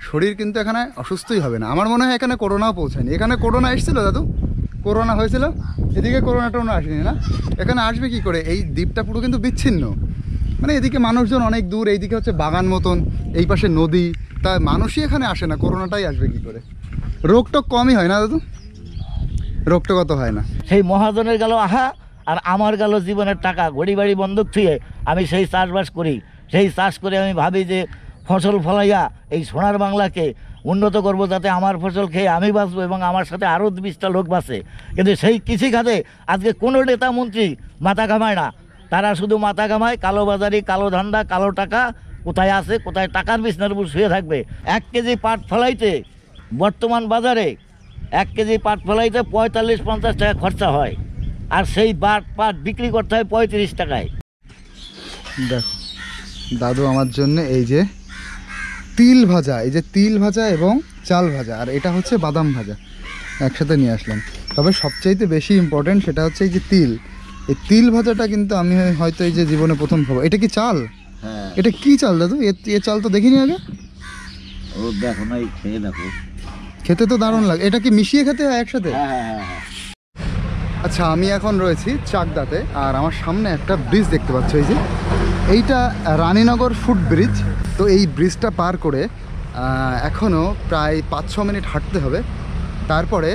শরীর কিন্তু এখানে অসুস্থই হবে না। আমার মনে হয় এখানে করোনাও পৌঁছায়নি। এখানে করোনা এসেছিল দাদু? করোনা হয়েছিল? এদিকে করোনা টোনা আসেনি না? এখানে আসবে কি করে? এই দ্বীপটা পুরো কিন্তু বিচ্ছিন্ন, মানে এদিকে মানুষজন অনেক দূর, এইদিকে হচ্ছে বাগান মতন, এই পাশে নদী, তা মানুষই এখানে আসে না, করোনাটাই আসবে কি করে? রোগটোক কমই হয় না দাদু? রোগটা কত হয় না। সেই মহাজনের গেল আহা, আর আমার গেল জীবনের টাকা, ঘড়ি বাড়ি বন্ধক থুয়ে আমি সেই চাষবাস করি। সেই চাষ করে আমি ভাবি যে ফসল ফলাইয়া এই সোনার বাংলাকে উন্নত করব, যাতে আমার ফসল খেয়ে আমি বাঁচবো এবং আমার সাথে আরও 20টা লোক বাঁচে। কিন্তু সেই কৃষি খাতে আজকে কোনো নেতা মন্ত্রী মাথা ঘামায় না। তারা শুধু মাথা ঘামায় কালোবাজারি, কালো ধান্দা, কালো টাকা কোথায় আছে, কোথায় টাকার বিছনার উপর শুয়ে থাকবে। 1 কেজি পাট ফলাইতে বর্তমান বাজারে 1 কেজি পাট ফলাইতে 45-50 টাকা খরচা হয়, আর সেই পাট বিক্রি করতে হয় 35 টাকায়। দেখো দাদু আমার জন্য এই যে তিল ভাজা, এই যে তিল ভাজা এবং চাল ভাজা, আর এটা হচ্ছে বাদাম ভাজা একসাথে নিয়ে আসলাম। তবে সবচাইতে বেশি ইম্পর্টেন্ট সেটা হচ্ছে এই যে তিল, এই তিল ভাজাটা কিন্তু আমি হয়তো এই যে জীবনে প্রথম খাবো। এটা কি চাল? হ্যাঁ। এটা কি চাল দাদু? এ চাল তো দেখিনি আগে। ও দেখো না, খেয়ে দেখো, খেতে তো দারুণ লাগে। এটা কি মিশিয়ে খেতে হয় একসাথে? হ্যাঁ। আচ্ছা, আমি এখন রয়েছি চাকদাতে, আর আমার সামনে একটা ব্রিজ দেখতে পাচ্ছ, এই যে এইটা রানীনগর ফুট ব্রিজ। তো এই ব্রিজটা পার করে এখনও প্রায় 5-6 মিনিট হাঁটতে হবে। তারপরে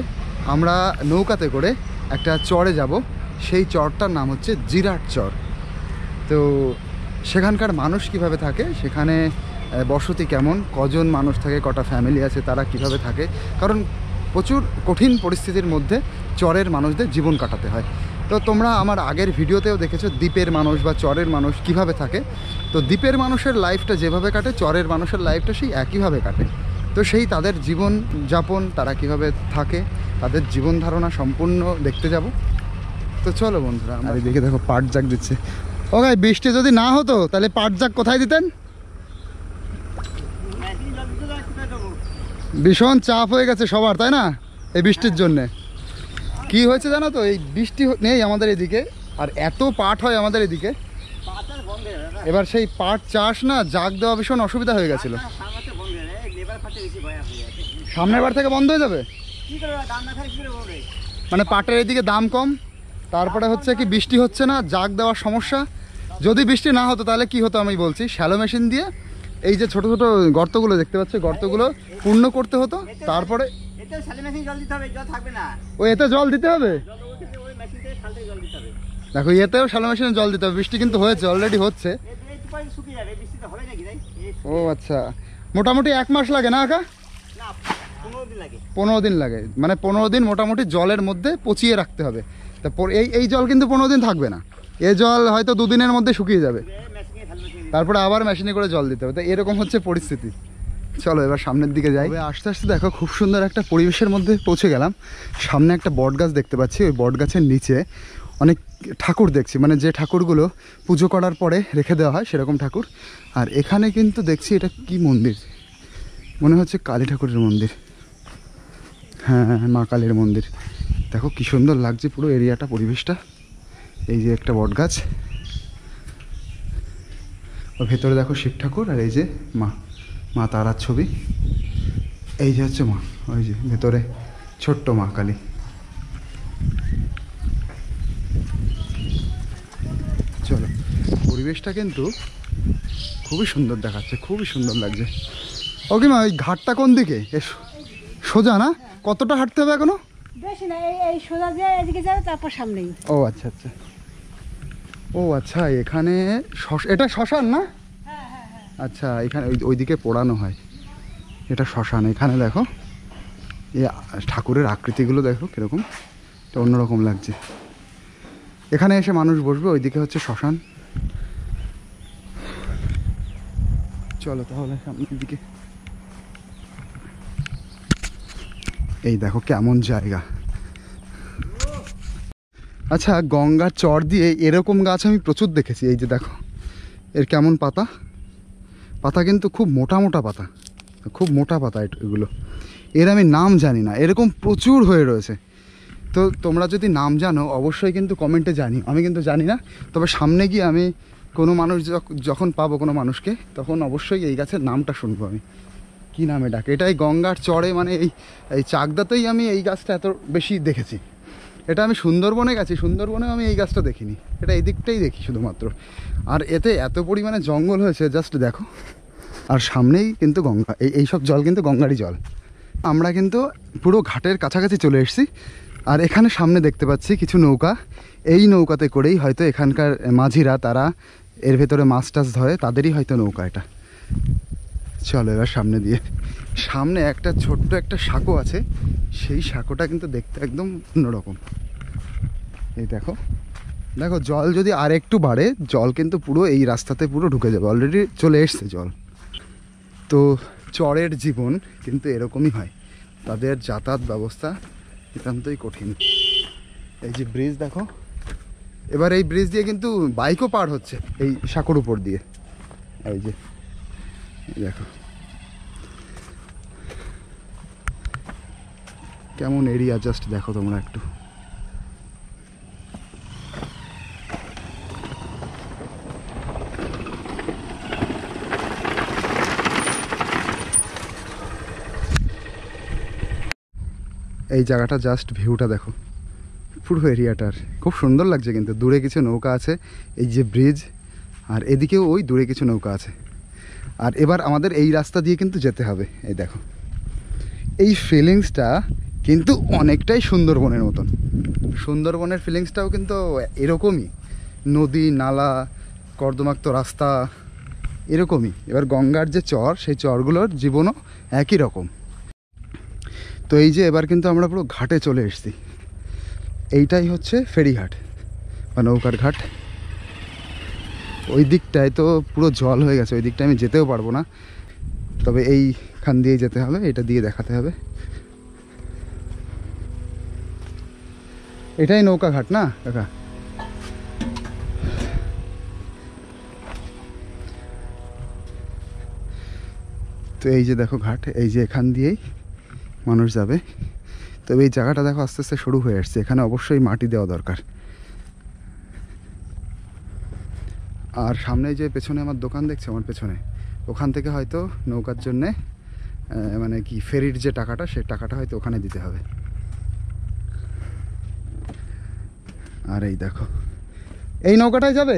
আমরা নৌকাতে করে একটা চরে যাব। সেই চরটার নাম হচ্ছে জিরাট চর। তো সেখানকার মানুষ কিভাবে থাকে, সেখানে বসতি কেমন, কজন মানুষ থাকে, কটা ফ্যামিলি আছে, তারা কিভাবে থাকে, কারণ প্রচুর কঠিন পরিস্থিতির মধ্যে চরের মানুষদের জীবন কাটাতে হয়। তো তোমরা আমার আগের ভিডিওতেও দেখেছো দ্বীপের মানুষ বা চরের মানুষ কিভাবে থাকে। তো দ্বীপের মানুষের লাইফটা যেভাবে কাটে, চরের মানুষের লাইফটা সেই একইভাবে কাটে। তো সেই তাদের জীবন যাপন, তারা কিভাবে থাকে, তাদের জীবন ধারণা সম্পূর্ণ দেখতে যাব। তো চলো বন্ধুরা, আমার এদিকে দেখো পাট জাগ দিচ্ছে। ও ভাই, বৃষ্টি যদি না হতো তাহলে পাট জাগ কোথায় দিতেন? ভীষণ চাপ হয়ে গেছে সবার, তাই না, এই বৃষ্টির জন্যে। কি হয়েছে জানো তো, এই বৃষ্টি নেই আমাদের এদিকে, আর এত পাট হয় আমাদের এদিকে। এবার সেই পাট চাষ না, জাগ দেওয়া ভীষণ অসুবিধা হয়ে গেছিল। সামনের বার থেকে বন্ধ হয়ে যাবে, মানে পাটের এদিকে দাম কম, তারপরে হচ্ছে কি বৃষ্টি হচ্ছে না, জাগ দেওয়ার সমস্যা। যদি বৃষ্টি না হতো তাহলে কি হতো আমি বলছি, শ্যালো মেশিন দিয়ে এই যে ছোট ছোট গর্তগুলো দেখতে পাচ্ছ, গর্তগুলো পূর্ণ করতে হতো। তারপরে ও এতে জল দিতে হবে। দেখো এতেও শ্যালো মেশিনে জল দিতে হবে। বৃষ্টি কিন্তু হয়েছে, অলরেডি হচ্ছে। ও আচ্ছা, মোটামুটি 1 মাস লাগে না আঁকা? 15 দিন লাগে, মানে 15 দিন মোটামুটি জলের মধ্যে পচিয়ে রাখতে হবে। তারপর এই জল কিন্তু 15 দিন থাকবে না, এই জল হয়তো 2 দিনের মধ্যে শুকিয়ে যাবে, তারপরে আবার মেশিনে করে জল দিতে হবে। তো এরকম হচ্ছে পরিস্থিতি। চলো এবার সামনের দিকে যাই। আস্তে আস্তে দেখো খুব সুন্দর একটা পরিবেশের মধ্যে পৌঁছে গেলাম। সামনে একটা বট গাছ দেখতে পাচ্ছি, ওই বট গাছের নিচে অনেক ঠাকুর দেখছি, মানে যে ঠাকুরগুলো পুজো করার পরে রেখে দেওয়া হয় সেরকম ঠাকুর। আর এখানে কিন্তু দেখছি এটা কি মন্দির, মনে হচ্ছে কালী ঠাকুরের মন্দির। হ্যাঁ, মা কালীর মন্দির। দেখো কি সুন্দর লাগছে পুরো এরিয়াটা, পরিবেশটা। এই যে একটা বট গাছ, ওর ভেতরে দেখো শিব ঠাকুর, আর এই যে মা তারার ছবি। এই যে হচ্ছে মা, ওই যে ভেতরে ছোট্ট মা কালী। চলো, পরিবেশটা কিন্তু খুবই সুন্দর দেখাচ্ছে, খুবই সুন্দর লাগছে। ওকে মা, ওই ঘাটটা কোন দিকে? সোজা না? কতটা হাঁটতে হবে এখনো? বেশি না, এই সোজা দিয়ে এদিকে যাবে, তারপর সামনেই। ও আচ্ছা আচ্ছা, ও আচ্ছা, এখানে এটা শ্মশান না? আচ্ছা, এখানে ওইদিকে পোড়ানো হয়, এটা শ্মশান। এখানে দেখো এই ঠাকুরের আকৃতিগুলো দেখো কিরকম, এটা অন্যরকম লাগছে। এখানে এসে মানুষ বসবে, ওইদিকে হচ্ছে শ্মশান। চলো তাহলে সামনের দিকে। এই দেখো কেমন জায়গা। আচ্ছা, গঙ্গার চর দিয়ে এরকম গাছ আমি প্রচুর দেখেছি। এই যে দেখো এর কেমন পাতা, পাতা কিন্তু খুব মোটা মোটা পাতা, খুব মোটা পাতা এগুলো। এর আমি নাম জানি না, এরকম প্রচুর হয়ে রয়েছে। তো তোমরা যদি নাম জানো অবশ্যই কিন্তু কমেন্টে জানি, আমি কিন্তু জানি না। তবে সামনে গিয়ে আমি কোনো মানুষ যখন পাবো কোনো মানুষকে, তখন অবশ্যই এই গাছের নামটা শুনবো আমি। কি নামে ডাকে, এটা এই গঙ্গার চড়ে, মানে এই চাকদাতেই আমি এই গাছটা এত বেশি দেখেছি। এটা আমি সুন্দরবনে গেছি, সুন্দরবনেও আমি এই গাছটা দেখিনি, এটা এই দিকটাই দেখি শুধুমাত্র। আর এতে এত পরিমাণে জঙ্গল হয়েছে, জাস্ট দেখো। আর সামনেই কিন্তু গঙ্গা, এই সব জল কিন্তু গঙ্গারই জল। আমরা কিন্তু পুরো ঘাটের কাছাকাছি চলে এসেছি। আর এখানে সামনে দেখতে পাচ্ছি কিছু নৌকা, এই নৌকাতে করেই হয়তো এখানকার মাঝিরা, তারা এর ভেতরে মাছ টাছ ধরে, তাদেরই হয়তো নৌকা এটা। চলো এবার সামনে দিয়ে, সামনে একটা ছোট্ট একটা সাঁকো আছে, সেই সাঁকোটা কিন্তু দেখতে একদম অন্যরকম। এই দেখো দেখো, জল যদি আর একটু বাড়ে, জল কিন্তু পুরো এই রাস্তাতে পুরো ঢুকে যাবে, অলরেডি চলে এসছে জল। তো চরের জীবন কিন্তু এরকমই হয়, তাদের যাতায়াত ব্যবস্থা নিতান্তই কঠিন। এই যে ব্রিজ দেখো, এবার এই ব্রিজ দিয়ে কিন্তু বাইকও পার হচ্ছে এই সাঁকোর উপর দিয়ে। এই যে দেখো কেমন এরিয়া, জাস্ট দেখো তোমরা একটু। এই জায়গাটা জাস্ট ভিউটা দেখো, পুরো এরিয়াটার খুব সুন্দর লাগছে। কিন্তু দূরে কিছু নৌকা আছে, এই যে ব্রিজ, আর এদিকেও ওই দূরে কিছু নৌকা আছে। আর এবার আমাদের এই রাস্তা দিয়ে কিন্তু যেতে হবে। এই দেখো, এই ফিলিংসটা কিন্তু অনেকটাই সুন্দরবনের মতন। সুন্দরবনের ফিলিংসটাও কিন্তু এরকমই, নদী নালা কর্দমাক্ত রাস্তা এরকমই। এবার গঙ্গার যে চর, সেই চরগুলোর জীবনও একই রকম। তো এই যে এবার কিন্তু আমরা পুরো ঘাটে চলে এসেছি। এইটাই হচ্ছে ফেরিঘাট বা নৌকার ঘাট। ওই দিকটায় তো পুরো জল হয়ে গেছে, ওই দিকটায় আমি যেতেও পারবো না, তবে এইখান দিয়েই যেতে হবে, এটা দিয়ে দেখাতে হবে। এটাই নৌকা ঘাট না কাকা? তো এই যে দেখো ঘাট, এই যে এখান দিয়েই মানুষ যাবে। তবে এই জায়গাটা দেখো আস্তে আস্তে শুরু হয়ে আসছে, এখানে অবশ্যই মাটি দেওয়া দরকার। আর সামনে যে পেছনে আমার দোকান দেখছে, আমার পেছনে, ওখান থেকে হয়তো নৌকার জন্যে মানে কি ফেরির যে টাকাটা, সেই টাকাটা হয়তো ওখানে দিতে হবে। আর এই দেখো, এই নৌকাটাই যাবে?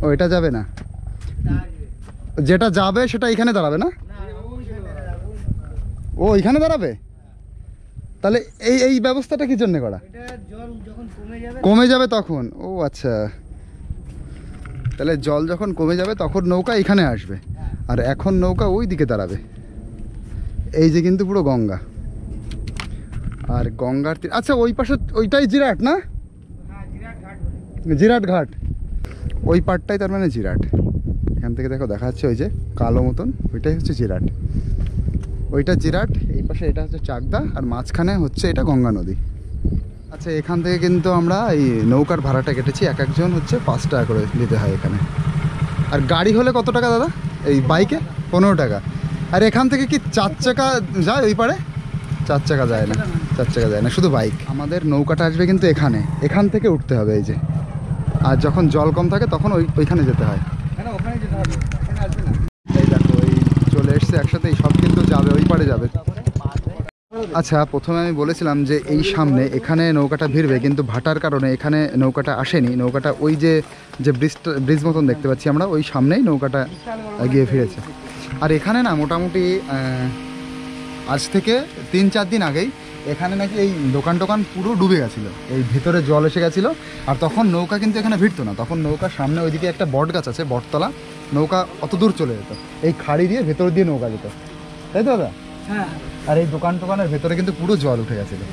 ও এটা যাবে না, যেটা যাবে সেটা এখানে দাঁড়াবে না? ও এখানে দাঁড়াবে? তাহলে এই ব্যবস্থাটা কি জন্য করা? কমে যাবে তখন? ও আচ্ছা, তাহলে জল যখন কমে যাবে তখন নৌকা এখানে আসবে, আর এখন নৌকা ওই দিকে দাঁড়াবে। এই যে কিন্তু পুরো গঙ্গা, আর গঙ্গার আচ্ছা ওই পাশে ওইটাই জিরাট না? জিরাট ঘাট ওই পাড়টাই, তার মানে জিরাট। এখান থেকে দেখো দেখা যাচ্ছে ওই যে কালো মতন, ওইটাই হচ্ছে জিরাট, ওইটা জিরাট। এই পাশে এটা হচ্ছে চাকদা, আর মাঝখানে হচ্ছে এটা গঙ্গা নদী। আচ্ছা এখান থেকে কিন্তু আমরা এই নৌকার ভাড়াটা কেটেছি, এক একজন হচ্ছে 5 টাকা করে দিতে হয় এখানে। আর গাড়ি হলে কত টাকা দাদা? এই বাইকে 15 টাকা। আর এখান থেকে কি 4 চাকা যায় ওই পারে? 4 চাকা যায় না, 4 চাকা যায় না, শুধু বাইক। আমাদের নৌকাটা আসবে কিন্তু এখানে, এখান থেকে উঠতে হবে এই যে। আর যখন জল কম থাকে তখন ওইখানে যেতে হয়। এই দেখো এই চলে এসছে একসাথে, এই সব কিন্তু যাবে ওই পারে যাবে। আচ্ছা প্রথমে আমি বলেছিলাম যে এই সামনে এখানে নৌকাটা ভিড়বে, কিন্তু ভাটার কারণে এখানে নৌকাটা আসেনি। নৌকাটা ওই যে ব্রিজ মতন দেখতে পাচ্ছি আমরা, ওই সামনেই নৌকাটা গিয়ে ফিরেছে। আর এখানে না মোটামুটি আজ থেকে 3-4 দিন আগেই এখানে নাকি এই দোকান টোকান পুরো ডুবে গেছিলো, এই ভিতরে জল এসে গেছিলো। আর তখন নৌকা কিন্তু এখানে ভিড়তো না, তখন নৌকার সামনে ওইদিকে একটা বট গাছ আছে, বটতলা, নৌকা অত দূর চলে যেত, এই খাড়ি দিয়ে ভেতর দিয়ে নৌকা যেত, তাই তো দাদা? হ্যাঁ। আর এই দোকান টোকানের ভেতরে কিন্তু পুরো জল উঠে গেছিলো।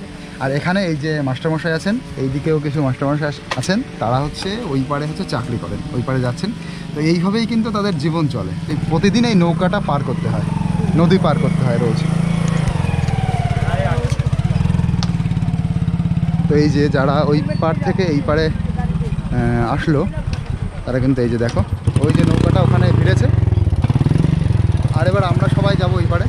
আর এখানে এই যে মাস্টারমশাই আছেন, এই দিকেও কিছু মাস্টারমশাই আছেন, তারা হচ্ছে ওই পারে হচ্ছে চাকরি করেন, ওই পারে যাচ্ছেন। তো এইভাবেই কিন্তু তাদের জীবন চলে। এই প্রতিদিন এই নৌকাটা পার করতে হয়, নদী পার করতে হয় রোজ। তো এই যে যারা ওই পার থেকে এই পারে আসলো, তারা কিন্তু এই যে দেখো ওই যে নৌকাটা ওখানে ভিড়েছে। আর এবার আমরা সবাই যাব ওই পারে।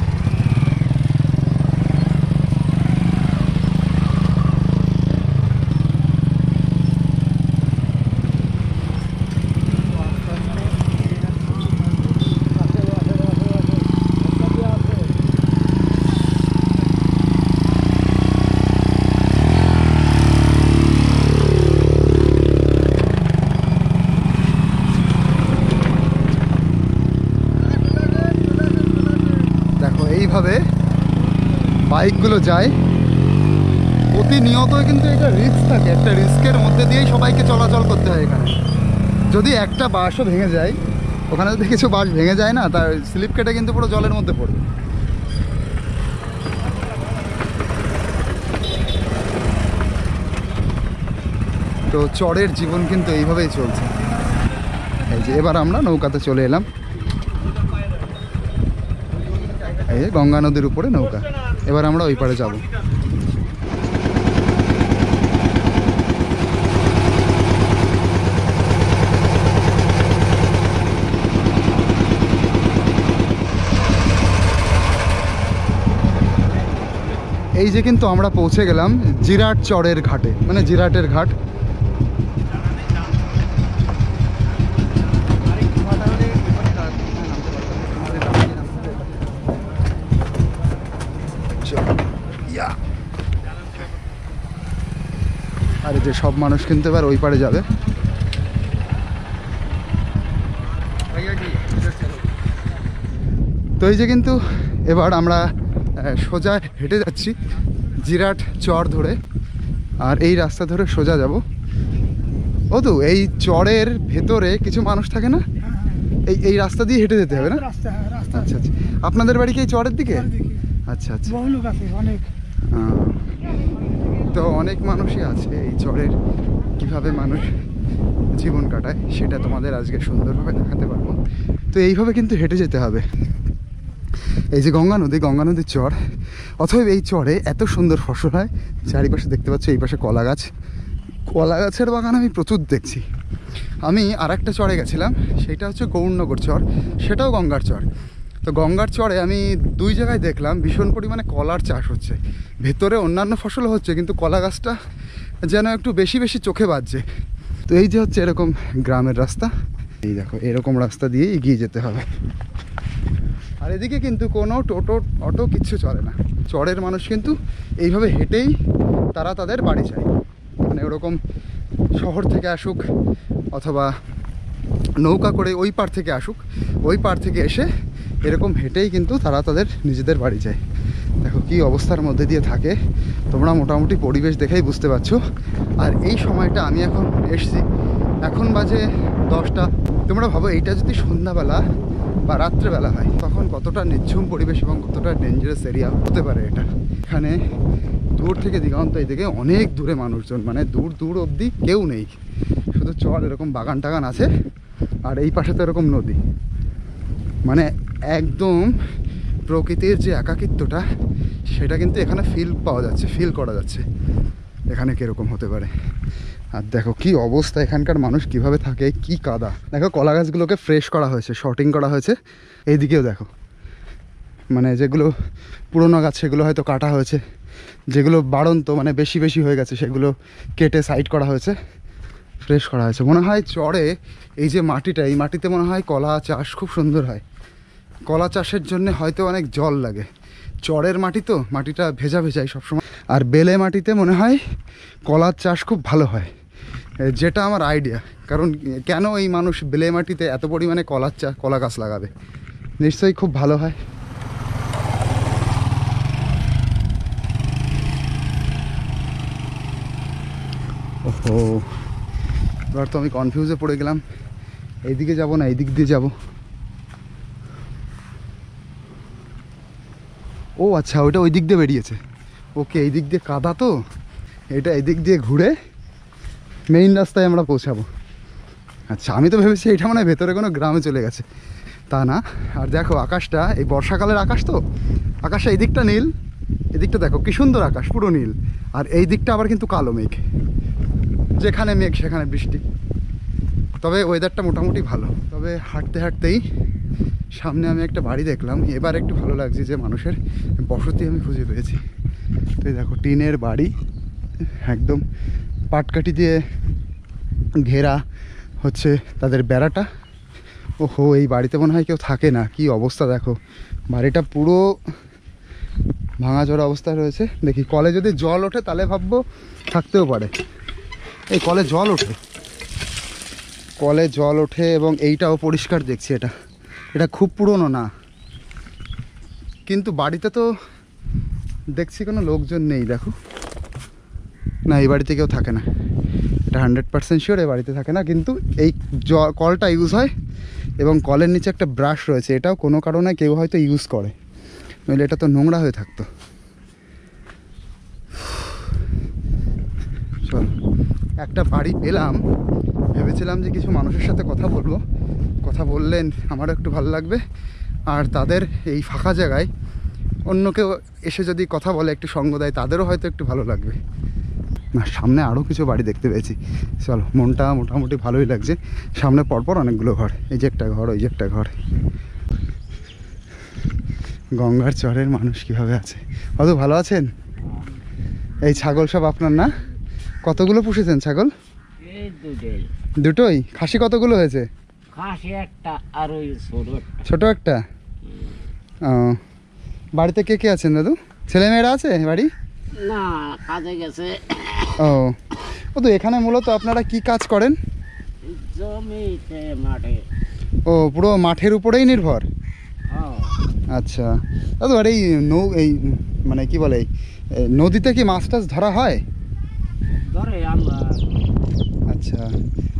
এইভাবে বাইকগুলো যায় প্রতিনিয়তই, কিন্তু এটা রিস্ক থাকে, একটা রিস্কের মধ্যে দিয়েই সবাইকে চলাচল করতে হয় এখানে। যদি একটা বাসও ভেঙে যায়, ওখানে যদি কিছু বাস ভেঙে যায় না, তার স্লিপ কেটে কিন্তু পুরো জলের মধ্যে পড়বে। তো চরের জীবন কিন্তু এইভাবেই চলছে। এই যে এবার আমরা নৌকাতে চলে এলাম, এই গঙ্গা নদীর উপরে নৌকা। এবার আমরা ওই পারে যাব। এই যে কিন্তু আমরা পৌঁছে গেলাম জিরাট চরের ঘাটে, মানে জিরাটের ঘাট। আর এই যে সব মানুষ কিন্তু এবার ওই পারে যাবে। তো এই যে কিন্তু এবার আমরা সোজা হেঁটে যাচ্ছি জিরাট চর ধরে, আর এই রাস্তা ধরে সোজা যাব। ও তো এই চরের ভেতরে কিছু মানুষ থাকে না, এই রাস্তা দিয়ে হেঁটে যেতে হবে না? আচ্ছা আচ্ছা, আপনাদের বাড়ি কি এই চরের দিকে? আচ্ছা আচ্ছা, তো অনেক মানুষই আছে এই চরের। কিভাবে মানুষ জীবন কাটায় সেটা তোমাদের আজকে সুন্দরভাবে দেখাতে পারবো। তো এইভাবে কিন্তু হেঁটে যেতে হবে। এই যে গঙ্গা নদীর চর, অথবা এই চরে এত সুন্দর ফসল হয়। চারিপাশে দেখতে পাচ্ছ এই পাশে কলা গাছের বাগান আমি প্রচুর দেখছি। আমি আর একটা চরে গেছিলাম, সেটা হচ্ছে গৌরনগর চর, সেটাও গঙ্গার চর। তো গঙ্গার চরে আমি দুই জায়গায় দেখলাম ভীষণ পরিমাণে কলার চাষ হচ্ছে। ভেতরে অন্যান্য ফসল হচ্ছে, কিন্তু কলা গাছটা যেন একটু বেশি বেশি চোখে বাজছে। তো এই যে হচ্ছে এরকম গ্রামের রাস্তা, এই দেখো এরকম রাস্তা দিয়ে এগিয়ে যেতে হবে। আর এদিকে কিন্তু কোনো টোটো অটো কিচ্ছু চলে না। চরের মানুষ কিন্তু এইভাবে হেঁটেই তারা তাদের বাড়ি যায়, মানে ওরকম শহর থেকে আসুক অথবা নৌকা করে ওই পার থেকে আসুক, ওই পার থেকে এসে এরকম হেঁটেই কিন্তু তারা তাদের নিজেদের বাড়ি যায়। দেখো কি অবস্থার মধ্যে দিয়ে থাকে, তোমরা মোটামুটি পরিবেশ দেখেই বুঝতে পারছো। আর এই সময়টা আমি এখন এসছি, এখন বাজে 10টা। তোমরা ভাবো এইটা যদি সন্ধ্যাবেলা বা রাত্রেবেলা হয় তখন কতটা নিঝুম পরিবেশ এবং কতটা ডেঞ্জারাস এরিয়া হতে পারে এটা। এখানে দূর থেকে দিগন্ত এইদিকে অনেক দূরে মানুষজন, মানে দূর দূর অবধি কেউ নেই, শুধু চর এরকম বাগান টাগান আছে। আর এই পাশে তো এরকম নদী, মানে একদম প্রকৃতির যে একাকিত্বটা সেটা কিন্তু এখানে ফিল করা যাচ্ছে এখানে কীরকম হতে পারে। আর দেখো কি অবস্থা, এখানকার মানুষ কিভাবে থাকে, কি কাদা। দেখো কলা গাছগুলোকে ফ্রেশ করা হয়েছে, শর্টিং করা হয়েছে। এইদিকেও দেখো, মানে যেগুলো পুরোনো গাছ সেগুলো হয়তো কাটা হয়েছে, যেগুলো বাড়ন্ত মানে বেশি বেশি হয়ে গেছে সেগুলো কেটে সাইড করা হয়েছে, ফ্রেশ করা হয়েছে। মনে হয় চরে এই যে মাটিটা, এই মাটিতে মনে হয় কলা চাষ খুব সুন্দর হয়। কলা চাষের জন্য হয়তো অনেক জল লাগে। চরের মাটি তো, মাটিটা ভেজা ভেজাই সবসময়। আর বেলে মাটিতে মনে হয় কলার চাষ খুব ভালো হয়, যেটা আমার আইডিয়া। কারণ কেন এই মানুষ বেলে মাটিতে এত পরিমাণে কলা গাছ লাগাবে, নিশ্চয়ই খুব ভালো হয়। ওহো, এবার তো আমি কনফিউজে পড়ে গেলাম, এইদিকে যাব না এই দিক দিয়ে যাব। ও আচ্ছা, ওইটা ওই দিক দিয়ে বেরিয়েছে। ওকে, এই দিক দিয়ে কাদা, তো এটা এই দিক দিয়ে ঘুরে মেইন রাস্তায় আমরা পৌঁছাবো। আচ্ছা, আমি তো ভেবেছি এটা মানে ভেতরে কোনো গ্রামে চলে গেছে, তা না। আর দেখো আকাশটা, এই বর্ষাকালের আকাশ তো, আকাশটা এই দিকটা নীল, এদিকটা দেখো কি সুন্দর আকাশ, পুরো নীল। আর এই দিকটা আবার কিন্তু কালো মেঘ, যেখানে মেঘ সেখানে বৃষ্টি। তবে ওয়েদারটা মোটামুটি ভালো। তবে হাঁটতে হাঁটতেই সামনে আমি একটা বাড়ি দেখলাম, এবার একটু ভালো লাগছে যে মানুষের বসতি আমি খুঁজে পেয়েছি। তো এই দেখো টিনের বাড়ি, একদম পাটকাঠি দিয়ে ঘেরা হচ্ছে তাদের বেড়াটা। ওহো, এই বাড়িতে মনে হয় কেউ থাকে না। কি অবস্থা দেখো, বাড়িটা পুরো ভাঙাচোরা অবস্থায় রয়েছে। দেখি কলে যদি জল ওঠে তাহলে ভাববো থাকতেও পারে। এই কলে জল ওঠে এবং এইটাও পরিষ্কার দেখছি। এটা খুব পুরনো না, কিন্তু বাড়িতে তো দেখছি কোনো লোকজন নেই। দেখো না, এই বাড়িতে কেউ থাকে না, এটা 100% শিওর এই বাড়িতে থাকে না। কিন্তু এই কলটা ইউজ হয় এবং কলের নিচে একটা ব্রাশ রয়েছে, এটাও কোনো কারণে কেউ হয়তো ইউজ করে, নইলে এটা তো নোংরা হয়ে থাকতো। চল, একটা বাড়ি পেলাম, ভেবেছিলাম যে কিছু মানুষের সাথে কথা বলবো, কথা বললেন আমারও একটু ভালো লাগবে, আর তাদের এই ফাঁকা জায়গায় অন্য কেউ এসে যদি কথা বলে, একটু সঙ্গ দেয়, তাদেরও হয়তো একটু ভালো লাগবে। না, সামনে আরও কিছু বাড়ি দেখতে পেয়েছি। চলো, মনটা মোটামুটি ভালোই লাগছে। সামনে পরপর অনেকগুলো ঘর, এই যে একটা ঘর, ওই যে একটা ঘর। গঙ্গার চরের মানুষ কিভাবে আছে? অত ভালো আছেন? এই ছাগল সব আপনার না? কতগুলো পুষেছেন ছাগল? এই দুটোই। দুটোই? খাসি কতগুলো হয়েছে? খাসি একটা আর ওই ছোট একটা। ও, বাড়িতে কে কে আছেন দাদু? ছেলেমেয়েরা আছে বাড়ি? না, কাজে গেছে। ও তো এখানে মূলত আপনারা কি কাজ করেন? জমিতে, মাঠে। ও, পুরো মাঠের উপরেই নির্ভর? আচ্ছা দাদু, আর এই এই মানে কি বলে, নদীতে কি মাছ টাছ ধরা হয়? ধরে আমরা। আচ্ছা,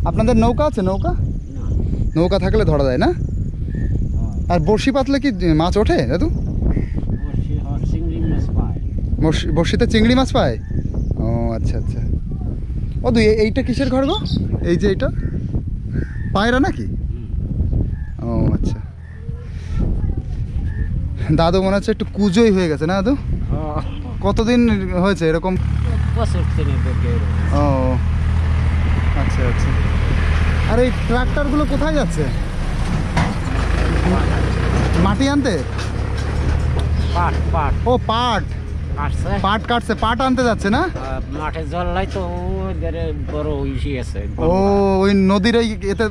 আপনাদের নৌকা আছে? নৌকা না। নৌকা থাকলে ধরা যায় না? আর বড়শি পাতলে কি মাছ ওঠে দাদু? চিংড়ি মাছ পায়। বড়শিতে চিংড়ি মাছ পায়? ও আচ্ছা আচ্ছা। ও দুই, এইটা কিসের ঘর গো? এই যে এইটা পায়রা নাকি? ও আচ্ছা। দাদু মনে হচ্ছে একটু কুজোই হয়ে গেছে না দাদু? কতদিন হয়েছে এরকম? ও আচ্ছা আচ্ছা। আর এই ট্রাক্টরগুলো কোথায় যাচ্ছে? মাটি আনতে? পাট পাট। ও পাট কাটছে। পাট কাটছে, পাট আনতে যাচ্ছে না? মাঠে জল নাই তো, ওদের বড় ইসি আছে। ও, ওই নদীর এই এতে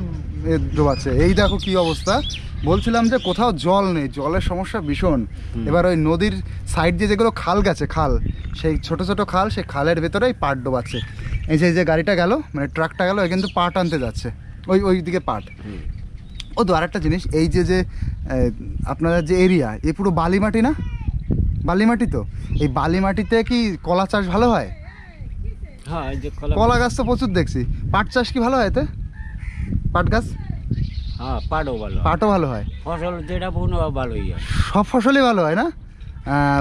ডোবাচ্ছে। এই দেখো কি অবস্থা। বলছিলাম যে কোথাও জল নেই, জলের সমস্যা ভীষণ। এবার ওই নদীর সাইড দিয়ে যেগুলো খাল গেছে, খাল, সেই ছোট ছোট খাল, সেই খালের ভেতরেই পাট ডোবাচ্ছে। এই যে গাড়িটা গেল, মানে ট্রাকটা গেল, কিন্তু পাট আনতে যাচ্ছে, ওই দিকে পাট। ও তো আরেকটা জিনিস, এই যে আপনাদের যে এরিয়া, এ পুরো বালি মাটি না? বালি মাটি তো। এই বালি মাটিতে কি কলা চাষ ভালো হয়? হ্যাঁ, কলা গাছ তো প্রচুর দেখছি। পাট চাষ কি ভালো হয় এতে? পাট গাছ? হ্যাঁ, পাটও ভালো। পাটও ভালো হয়? ফসল যেটা বুনো ভালোই হয়। সব ফসলই ভালো হয় না?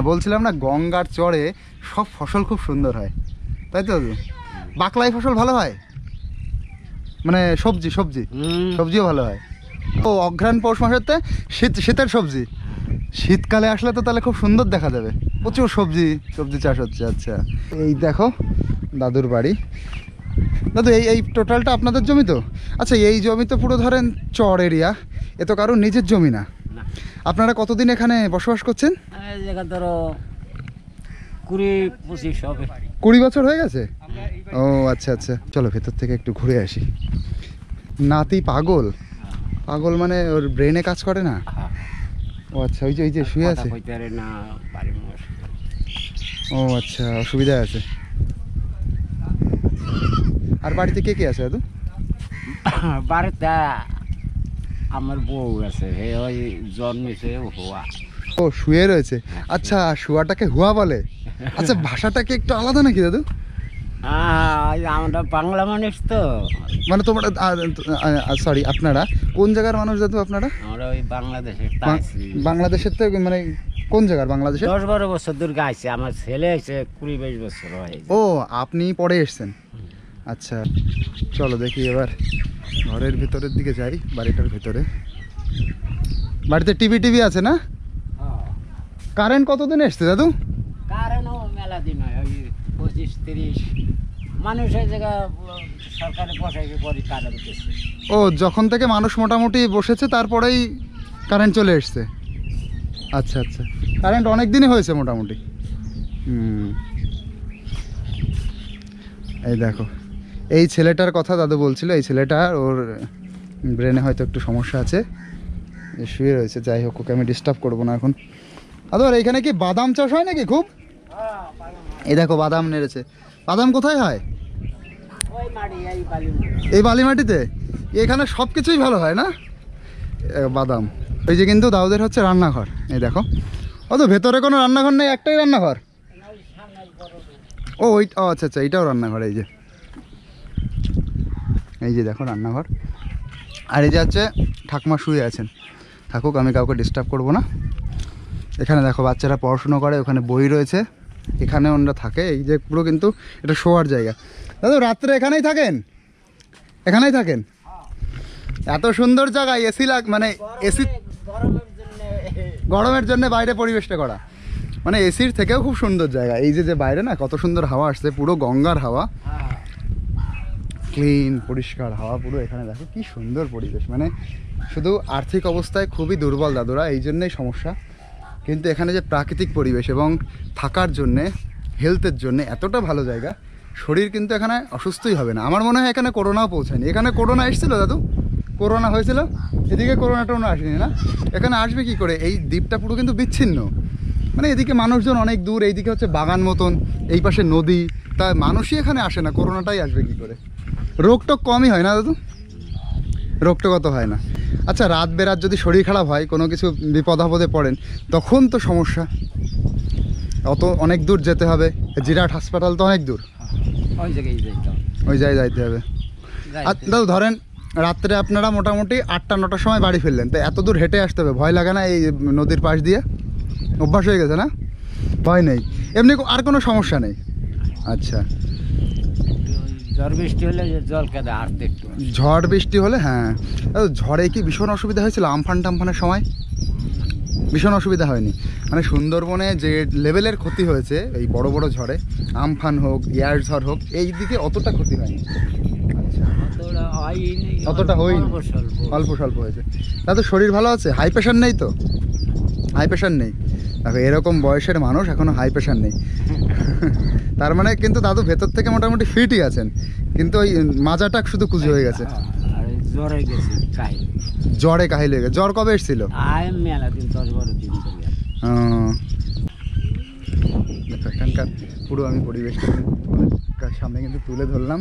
বলছিলাম না, গঙ্গার চরে সব ফসল খুব সুন্দর হয়, তাই তো? বাকলাই ফসল ভালো হয়, মানে সবজি সবজিও ভালো হয়। ও, অঘ্রাণ পৌষ মাসেতে শীতের সবজি, শীতকালে আসলে তো তাহলে খুব সুন্দর দেখা যাবে, প্রচুর সবজি চাষ হচ্ছে। আচ্ছা, এই দেখো দাদুর বাড়ি। দাদু, এই টোটালটা আপনাদের জমি তো? আচ্ছা, এই জমি তো পুরো ধরেন চর এরিয়া, এ তো কারোর নিজের জমি না। আপনারা কতদিন এখানে বসবাস করছেন? ধরো 20-25 হবে। 20 বছর হয়ে গেছে? ও আচ্ছা আচ্ছা। চলো ভেতর থেকে একটু ঘুরে আসি। নাতি পাগল? পাগল মানে ওর ব্রেনে কাজ করে না? ও আচ্ছা, ওই যে শুয়ে আছে। ও আচ্ছা, অসুবিধা আছে। আর বাড়িতে কে কে আছে দাদু? বাড়িতে আমার বউ আছে, ওই জন্মেছে হুয়া। ও, শুয়ে রয়েছে। আচ্ছা, শুয়াটাকে হুয়া বলে? আচ্ছা, ভাষাটা কি একটু আলাদা নাকি দাদু? আমরা বাংলা মানুষ তো। মানে তোমরা, সরি, আপনারা কোন জায়গার মানুষ দাদু? আপনারা? আমরা ওই বাংলাদেশের। বাংলাদেশের তো মানে কোন জায়গার? বাংলাদেশের? 10-12 বছর দূর গাইছে। আমার ছেলে হয়েছে 20-22 বছর হয়েছে। ও, আপনি পরে এসছেন? আচ্ছা, চলো দেখি এবার ঘরের ভেতরের দিকে যাই, বাড়িটার ভেতরে। বাড়িতে টিভি আছে না? কারেন্ট কতদিন এসছে দাদু? কারেন্টও মেলা দিন হয়, ওই 25-30 মানুষের জায়গা সরকারে বসাইছে পরে কারেন্ট দিচ্ছে। ও, যখন থেকে মানুষ মোটামুটি বসেছে তারপরেই কারেন্ট চলে এসছে। আচ্ছা আচ্ছা, কারেন্ট অনেক দিনই হয়েছে মোটামুটি। এই দেখো, এই ছেলেটার কথা দাদু বলছিল। এই ছেলেটার, ওর ব্রেনে হয়তো একটু সমস্যা আছে, শুয়ে রয়েছে। যাই হোক, ওকে আমি ডিস্টার্ব করবো না এখন। আর এইখানে কি বাদাম চাষ হয় নাকি খুব? এই দেখো বাদাম নেড়েছে। বাদাম কোথায় হয়? এই বালি মাটিতে? এখানে সব কিছুই ভালো হয় না বাদাম। ওই যে কিন্তু দাউদের হচ্ছে রান্নাঘর। এই দেখো, ও তো ভেতরে কোনো রান্নাঘর নেই, একটাই রান্নাঘর। ও ওই ও আচ্ছা আচ্ছা, এইটাও রান্নাঘর। এই যে দেখো রান্নাঘর। আর এই যে হচ্ছে ঠাকুমা শুয়ে আছেন, থাকুক, আমি কাউকে ডিস্টার্ব করবো না। এখানে দেখো বাচ্চারা পড়াশুনো করে, ওখানে বই রয়েছে, এখানে ওনারা থাকে। এই যে পুরো কিন্তু এটা শোয়ার জায়গা। দাদু রাত্রে এখানেই থাকেন? এখানেই থাকেন? এত সুন্দর জায়গায় এসি মানে এসি গরমের জন্য বাইরে পরিবেশটা করা, মানে এসির থেকেও খুব সুন্দর জায়গা। এই যে বাইরে না কত সুন্দর হাওয়া আসছে, পুরো গঙ্গার হাওয়া, ক্লিন পরিষ্কার হাওয়া পুরো। এখানে দেখো কি সুন্দর পরিবেশ। মানে শুধু আর্থিক অবস্থায় খুবই দুর্বল দাদুরা, এই জন্যই সমস্যা। কিন্তু এখানে যে প্রাকৃতিক পরিবেশ এবং থাকার জন্যে, হেলথের জন্যে এতটা ভালো জায়গা, শরীর কিন্তু এখানে অসুস্থই হবে না। আমার মনে হয় এখানে করোনাও পৌঁছায়নি। এখানে করোনা এসেছিলো দাদু? করোনা হয়েছিল? এদিকে করোনা টোনা আসেনি না? এখানে আসবে কি করে? এই দ্বীপটা পুরো কিন্তু বিচ্ছিন্ন, মানে এদিকে মানুষজন অনেক দূর, এইদিকে হচ্ছে বাগান মতন, এই পাশে নদী, তাই মানুষই এখানে আসে না। করোনাটাই আসবে কি করে? রোগটোক কমই হয় না দাদু? রোগটোক অত হয় না। আচ্ছা রাত বেরাত যদি শরীর খারাপ হয়, কোনো কিছু বিপদ আপদে পড়েন, তখন তো সমস্যা, অত অনেক দূর যেতে হবে। জিরাট হাসপাতাল তো অনেক দূর, ওই জায়গায় যাইতে হবে। আর দাদু ধরেন রাত্রে আপনারা মোটামুটি 8টা-9টার সময় বাড়ি ফিরলেন, তো এত দূর হেঁটে আসতে হবে, ভয় লাগে না? এই নদীর পাশ দিয়ে অভ্যাস হয়ে গেছে না? ভয় নেই, এমনি আর কোনো সমস্যা নেই? আচ্ছা, ঝড় বৃষ্টি হলে জল কেঁদে হাঁটতে একটু, ঝড় বৃষ্টি হলে, হ্যাঁ। ঝড়ে কি ভীষণ অসুবিধা হয়েছিল আমফান টামফানের সময়? ভীষণ অসুবিধা হয়নি? মানে সুন্দরবনে যে লেভেলের ক্ষতি হয়েছে এই বড় বড় ঝড়ে, আমফান হোক, ইয়ার ঝড় হোক, এই দিকে অতটা ক্ষতি হয়নি? অতটা হয়নি, অল্প স্বল্প হয়েছে। দাদু শরীর ভালো আছে? হাই প্রেশার নেই তো? হাই প্রেশার নেই? দেখো এরকম বয়সের মানুষ এখনো হাই প্রেশার নেই, তার মানে কিন্তু দাদু ভেতর থেকে মোটামুটি ফিটই আছেন, কিন্তু ওই মাজাটা শুধু কুজো হয়ে গেছে। জ্বরে কাহিল হয়ে গেছে। জ্বর কবে এসেছিল? এখানকার পুরো আমি পরিবেশটা সামনে কিন্তু তুলে ধরলাম।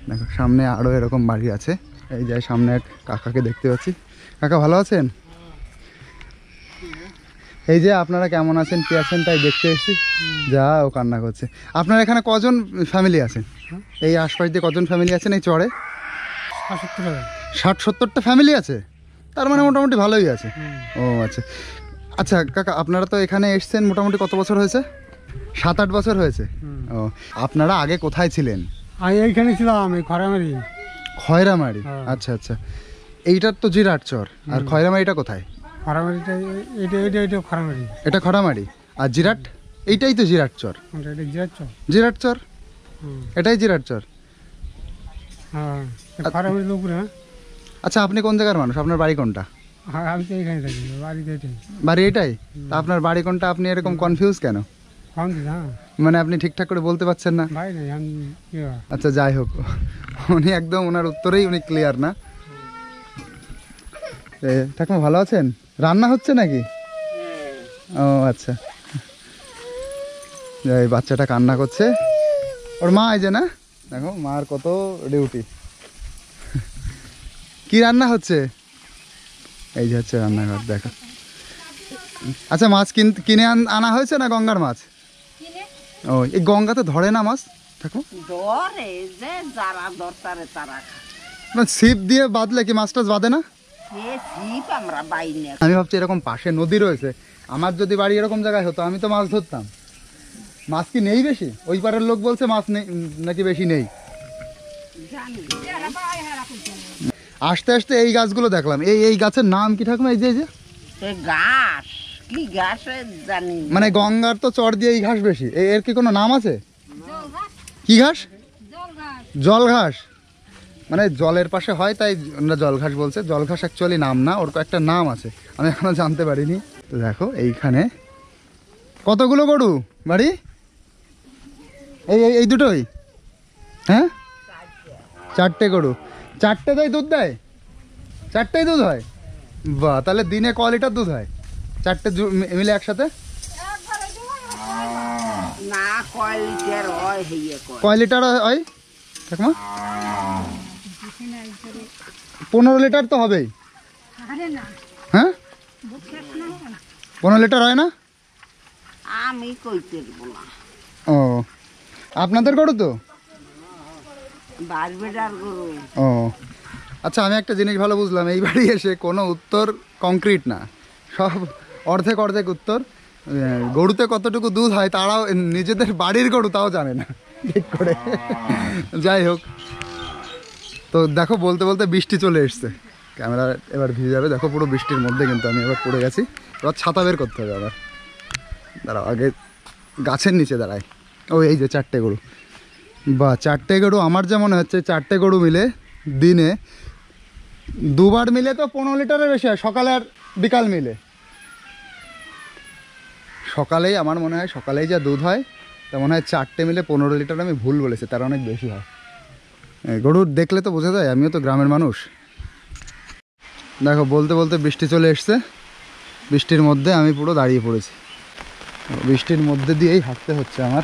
দেখো সামনে আরও এরকম বাড়ি আছে। এই যে সামনে এক কাকাকে দেখতে পাচ্ছি। কাকা ভালো আছেন? এই যে আপনারা কেমন আছেন কি আছেন তাই দেখতে এসেছি। যা ও কান্না করছে। আপনার এখানে কজন ফ্যামিলি আছেন? এই আশপাশ দিয়ে কজন ফ্যামিলি আছেন এই চরে? 60-70টা ফ্যামিলি আছে, তার মানে মোটামুটি ভালোই আছে। ও আচ্ছা আচ্ছা কাকা, আপনারা তো এখানে এসছেন মোটামুটি কত বছর হয়েছে? 7-8 বছর হয়েছে। ও, আপনারা আগে কোথায় ছিলেন? আমি এইখানে ছিলাম, এই খয়রামারি। খয়রামারি? আচ্ছা আচ্ছা, এইটার তো জিরাট চর, আর খয়রামারিটা কোথায়? খয়রামারিটা এটা খয়রামারি, এটা খয়রামারি। আর জিরাট? এইটাই তো জিরাট চর। এটা জিরাট চর। জিরাট চর, এটাই জিরাট চর। হ্যাঁ, খয়রামারির উপরে। হ্যাঁ আচ্ছা, আপনি কোন জায়গার মানুষ? আপনার বাড়ি কোনটা? হ্যাঁ, আমি তো এইখানে থাকি, বাড়িতে এটাই। বাড়ি এটাই? তা আপনার বাড়ি কোনটা? আপনি এরকম কনফিউজ কেন? হ্যাঁ, মানে আপনি ঠিকঠাক করে বলতে পারছেন না? ভাই নাই আমি। আচ্ছা যাই হোক, উনি একদম ওনার উত্তরেই উনি ক্লিয়ার না। ঠাকুমা ভালো আছেন? রান্না হচ্ছে নাকি? ও আচ্ছা, এই বাচ্চাটা কান্না করছে, ওর মা এই যে, না দেখো মার কত ডিউটি। কি রান্না হচ্ছে? এই যে হচ্ছে রান্নাঘর, দেখো। আচ্ছা মাছ কিনে আনা হয়েছে না গঙ্গার মাছ? ও, এই গঙ্গাতে ধরে না মাছ? দেখো ছিপ দিয়ে বাঁধলে কি মাছ টাছ বাঁধে না? আমি ভাবছি এরকম পাশে নদী রয়েছে, আমার যদি বাড়ি এরকম জায়গায় হতো আমি তো মাছ ধরতাম। মাছ কি নেই বেশি? ওই পাড়ার লোক বলছে মাছ নেই নাকি, বেশি নেই। আস্তে আস্তে এই গাছগুলো দেখলাম, এই গাছের নাম কি ঠাকুমা? এই যে ঘাস, কি ঘাস জানি, মানে গঙ্গার তো চর দিয়ে এই ঘাস বেশি, এর কি কোনো নাম আছে? কি ঘাস? জল ঘাস। মানে জলের পাশে হয় তাই আমরা জল ঘাস বলছে। জল ঘাস অ্যাকচুয়ালি নাম না, ওর একটা নাম আছে, আমি এখনো জানতে পারিনি। তো দেখো এইখানে কতগুলো গরু বাড়ি? এই দুটোই? হ্যাঁ, 4টে গরু। 4টেতেই দুধ দেয়? 4টেই দুধ হয়? বাহ, তাহলে দিনে ক লিটার দুধ হয় 4টে মিলে একসাথে? না, কয় লিটার হয় ঠাকুমা? 15 লিটার তো হবেই। হ্যাঁ, 15 লিটার হয় না? আমি কইতে পারবো না। ও আপনাদের গরু তো? বারবেটার গরু। ও আচ্ছা, আমি একটা জিনিস ভালো বুঝলাম, এই বাড়ি এসে কোনো উত্তর কংক্রিট না, সব অর্ধেক অর্ধেক উত্তর। গরুতে কতটুকু দুধ হয় তারাও নিজেদের বাড়ির গরু তাও জানে না ঠিক করে। যাই হোক, তো দেখো বলতে বলতে বৃষ্টি চলে এসছে, ক্যামেরা এবার ভিজে যাবে। দেখো পুরো বৃষ্টির মধ্যে কিন্তু আমি এবার পড়ে গেছি। এবার ছাতা বের করতে হবে আবার। দাঁড়াও, আগে গাছের নিচে দাঁড়াই। ও এই যে 4টে গরু, বা 4টে গরু। আমার যা মনে হচ্ছে 4টে গরু মিলে দিনে দুবার মিলে তো 15 লিটারের বেশি হয়, সকালে আর বিকাল মিলে। সকালেই আমার মনে হয় সকালেই যা দুধ হয় তা মনে হয় 4টে মিলে 15 লিটার। আমি ভুল বলেছি, তার অনেক বেশি হয়। গরু দেখলে তো বোঝা যায়, আমিও তো গ্রামের মানুষ। দেখো বলতে বলতে বৃষ্টি চলে এসছে, বৃষ্টির মধ্যে আমি পুরো দাঁড়িয়ে পড়েছি। বৃষ্টির মধ্যে দিয়েই হাঁটতে হচ্ছে আমার।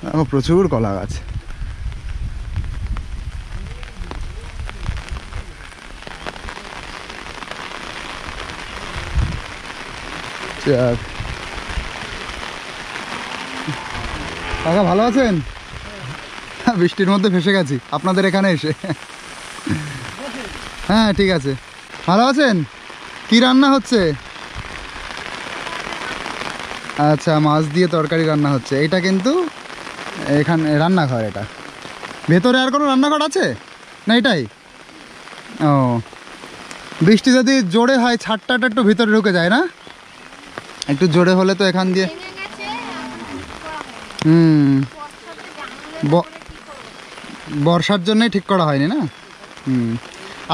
দেখো প্রচুর কলা গাছ। কাকা ভালো আছেন? বৃষ্টির মধ্যে ফেসে গেছি আপনাদের এখানে এসে। হ্যাঁ ঠিক আছে। ভালো আছেন? কি রান্না হচ্ছে? আচ্ছা, মাছ দিয়ে তরকারি রান্না হচ্ছে। এটা কিন্তু এখানে রান্নাঘর, এটা ভেতরে আর কোনো রান্নাঘর আছে না? এটাই। ও, বৃষ্টি যদি জোরে হয় ছাদটা একটু ভিতরে ঢুকে যায় না? একটু জোরে হলে তো এখান দিয়ে বর্ষার জন্যই ঠিক করা হয়নি না?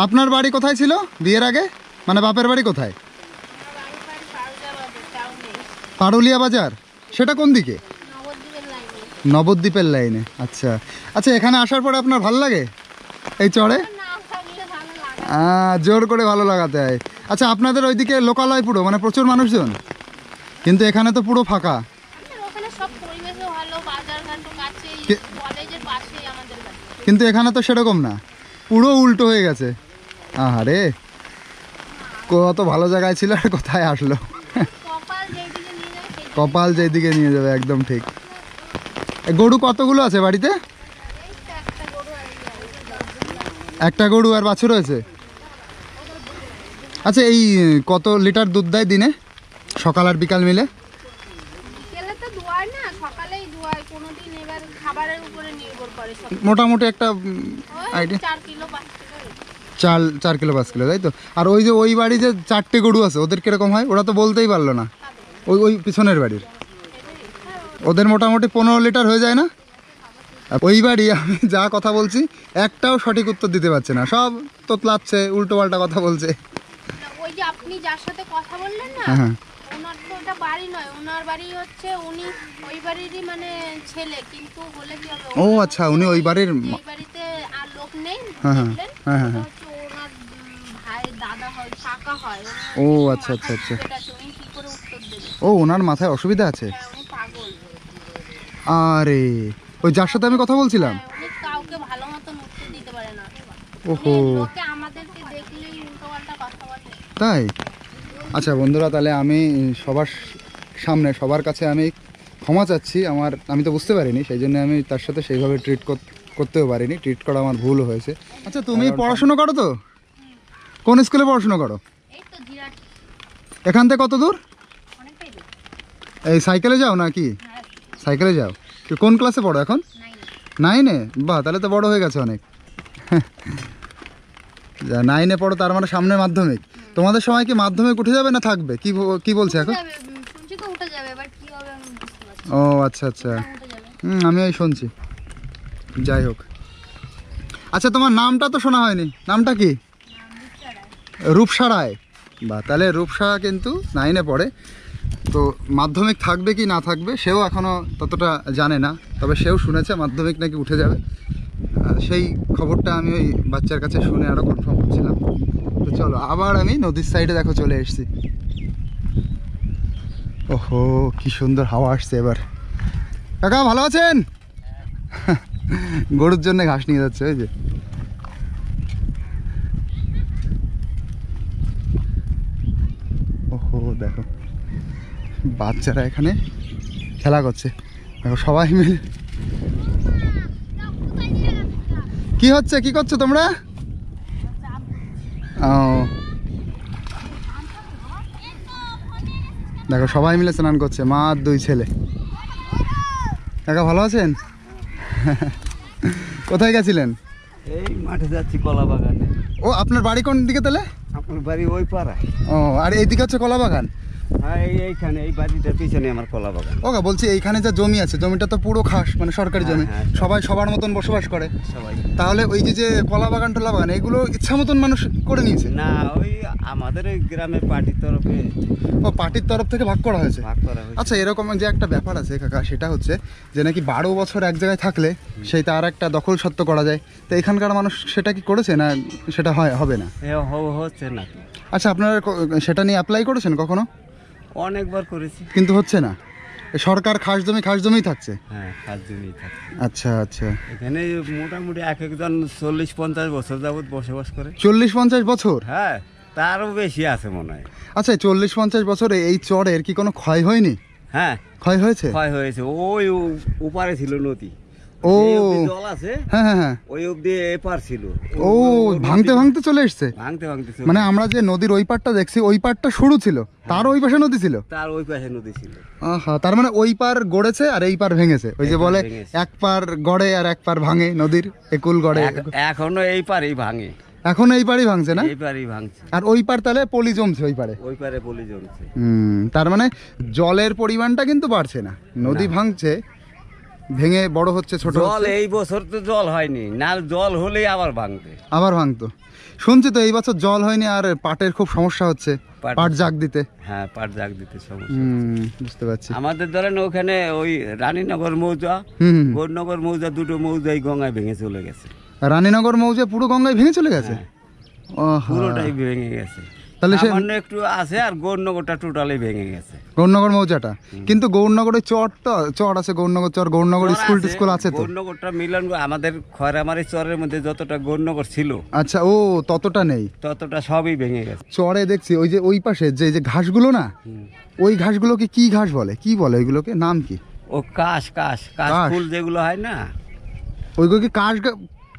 আপনার বাড়ি কোথায় ছিল বিয়ের আগে? মানে বাপের বাড়ি কোথায়? পারুলিয়া বাজার। সেটা কোন দিকে? নবদ্বীপের লাইনে। আচ্ছা আচ্ছা, এখানে আসার পরে আপনার ভালো লাগে এই চড়ে? জোর করে ভালো লাগাতে হয়। আচ্ছা, আপনাদের ওইদিকে লোকালয় পুরো মানে প্রচুর মানুষজন, কিন্তু এখানে তো পুরো ফাঁকা। কিন্তু এখানে তো সেরকম না, পুরো উল্টো হয়ে গেছে। আহারে, কত ভালো জায়গায় ছিল আর কোথায় আসলো। কপাল যেদিকে নিয়ে যাবে, একদম ঠিক। গরু কতগুলো আছে বাড়িতে? একটা গরু আর বাছুর রয়েছে। আচ্ছা, এই কত লিটার দুধ দেয় দিনে, সকাল আর বিকাল মিলে? মোটামুটি একটা আইডিয়া, 4 কিলো 5 কিলো, তাই তো? আর ওই যে ওই বাড়ি যে 4টে গরু আছে, ওদের কিরকম হয়? ওরা তো বলতেই পারলো না। ওই পিছনের বাড়ির ওদের মোটামুটি 15 লিটার হয়ে যায় না? ওই বাড়ি আমি যা কথা বলছি একটাও সঠিক উত্তর দিতে পারছে না, সব তোতলাচ্ছে, উল্টো পাল্টা কথা বলছে। ওই যে আপনি যার সাথে কথা বললেন না, ওনার তো ওটা বাড়ি নয়, ওনার বাড়ি হচ্ছে উনি ওই বাড়িরই মানে ছেলে, কিন্তু বলে কি হবে। ও আচ্ছা, উনি ওই বাড়ির। এই বাড়িতে আর লোক নেই, হ্যাঁ হ্যাঁ হ্যাঁ। ওনার ভাই দাদা হয়, কাকা হয়। ও আচ্ছা আচ্ছা আচ্ছা। উনি কি করে উত্তর দেবে? ও, ওনার মাথায় অসুবিধা আছে। উনি পাগল। আরে, ওই যার সাথে আমি কথা বলছিলাম, উনি কাউকে ভালো মতন উত্তর দিতে পারে না। ওহো, লোকে আমাদেরকে দেখলেই উল্টোপাল্টা কথা বলে। তাই? আচ্ছা বন্ধুরা, তাহলে আমি সবার সামনে সবার কাছে আমি ক্ষমা চাচ্ছি। আমি তো বুঝতে পারিনি, সেই জন্য আমি তার সাথে সেইভাবে ট্রিট করতেও পারিনি। ট্রিট করা আমার ভুল হয়েছে। আচ্ছা, তুমি পড়াশুনো করো তো? কোন স্কুলে পড়াশুনো করো? এই তো জিরাট। এখান থেকে কত দূর? অনেকটাই দূর। এই সাইকেলে যাও নাকি? সাইকেলে যাও। কোন ক্লাসে পড়ো এখন? 9-এ? বাহ, তাহলে তো বড় হয়ে গেছে অনেক। 9-এ পড়ো, তার মানে সামনে মাধ্যমিক। তোমাদের সময় কি মাধ্যমিক উঠে যাবে না থাকবে? কি বলছে এখন? শুনছি তো উঠে যাবে, এবার কি হবে আমি বুঝতে পারছি না। ও আচ্ছা আচ্ছা, উঠে যাবে। আমি ওই শুনছি। যাই হোক, আচ্ছা তোমার নামটা তো শোনা হয়নি, নামটা কি? রূপসা রায়। বা তাহলে রূপসা কিন্তু 9-এ পড়ে। তো মাধ্যমিক থাকবে কি না থাকবে সেও এখনও ততটা জানে না, তবে সেও শুনেছে মাধ্যমিক নাকি উঠে যাবে। সেই খবরটা আমি ওই বাচ্চার কাছে শুনে আরও কনফার্ম করছিলাম। তো চলো, আবার আমি নদীর সাইডে দেখো চলে এসেছি। ওহো, কি সুন্দর হাওয়া আসছে এবার। কাকা ভালো আছেন? গরুর জন্য ঘাস নিয়ে যাচ্ছে, ওই যে। দেখো বাচ্চারা এখানে খেলা করছে, দেখো সবাই মিলে। কি হচ্ছে, কি করছো তোমরা? ও দেখো সবাই মিলে স্নান করছে, মা আর দুই ছেলে। কাকা ভালো আছেন? কোথায় গেছিলেন? এই মাঠে যাচ্ছি কলা বাগানে। ও আপনার বাড়ি কোন দিকে তাহলে? আপনার বাড়ি ওই পাড়ায়? ও আর এইদিকে হচ্ছে কলা বাগান? হ্যাঁ এইখানে, এই বাড়িটার পিছনে আমার কলা বাগান। ওকা বলছি এইখানে যে জমি আছে, জমিটা তো পুরো খাস, মানে সরকারি জমি, হ্যাঁ, সবাই সবার মতন বসবাস করে। সবাই তাহলে ওই যে কলা বাগান টলা বাগান এগুলো ইচ্ছা মতন মানুষ করে নিয়েছে? না, ওই আমাদের ওই গ্রামের পার্টির তরফে ও পার্টির তরফ থেকে ভাগ করা হয়েছে। ভাগ করা হয়েছে। আচ্ছা এরকম যে একটা ব্যাপার আছে কাকা, সেটা হচ্ছে যে নাকি 12 বছর এক জায়গায় থাকলে সেই তার একটা দখল সত্ত্ব করা যায়, তো এখানকার মানুষ সেটা কি করেছে না সেটা হবে না? হচ্ছে না। আচ্ছা আপনারা সেটা নিয়ে অ্যাপ্লাই করেছেন কখনো? অনেকবার করেছি কিন্তু হচ্ছে না, সরকার খাস জমিই থাকছে। হ্যাঁ, খাস জমি থাকে। আচ্ছা আচ্ছা, এখানে মোটামুটি এক একজন 40-50 বছর যাবত বসবাস করে। 40-50 বছর? হ্যাঁ, তারও বেশি আছে মনে হয়। আচ্ছা 40-50 বছরে এই চরের কি কোনো ক্ষয় হয়নি? হ্যাঁ, ক্ষয় হয়েছে? ক্ষয় হয়েছে। ওই ওপারে ছিল নদী, ও জল আছে, হ্যাঁ হ্যাঁ হ্যাঁ, ওই অব্দি এপার ছিল। ও ভাঙতে ভাঙতে চলে এসছে? ভাঙতে ভাঙতে মানে আমরা যে নদীর ওই পারটা দেখছি, ওই পারটা সরু ছিল, তার ওই পাশে নদী ছিল? তার ওই পাশে নদী ছিল। আহা, তার মানে ওই পার গড়েছে আর এই পার ভেঙেছে। ওই যে এই পার বলে ভেঙেছে। এক পার গড়ে আর এক পার ভাঙে, নদীর একুল গড়ে। এখনো এই পারেই ভাঙে, এখন এই পারই ভাঙছে না? এই পারেই ভাঙছে। আর ওই পার তাহলে পলি জমছে ওই পারে? ওই পারে পলি জমছে। তার মানে জলের পরিমাণটা কিন্তু বাড়ছে না, নদী ভাঙছে, ভেঙে বড় হচ্ছে, ছোট জল হচ্ছে। এই বছর তো জল হয়নি, না জল হলেই আবার ভাঙবে। আবার ভাঙতো শুনছি তো, এই বছর জল হয়নি আর পাটের খুব সমস্যা হচ্ছে, পাট জাগ দিতে। হ্যাঁ, পাট জাগ দিতে সমস্যা। বুঝতে পারছি। আমাদের ধরেন ওখানে ওই রানীনগর মৌজা, গৌরনগর মৌজা, দুটো মৌজাই গঙ্গায় ভেঙে চলে গেছে। রানীনগর মৌজা পুরো গঙ্গায় ভেঙে চলে গেছে? হ্যাঁ, পুরোটাই ভেঙে গেছে। তাহলে সে সামান্য একটু আছে, আর গৌরনগরটা টোটালি ভেঙে গেছে। গৌরনগর মৌজাটা, কিন্তু গৌরনগরে চর আছে, গৌরনগর চর, গৌরনগর স্কুল টিস্কুল আছে তো? গৌরনগরটা মিলন আমাদের খয়রামারি চরের মধ্যে যতটা গৌরনগর ছিল, আচ্ছা ও ততটা নেই, ততটা সবই ভেঙে গেছে। চরে দেখছি ওই যে ওই পাশে যে ঘাসগুলো না, ওই ঘাসগুলোকে কি ঘাস বলে, কি বলে ওইগুলোকে, নাম কি? ও কাশ ফুল যেগুলো হয় না, ওইগুলো কি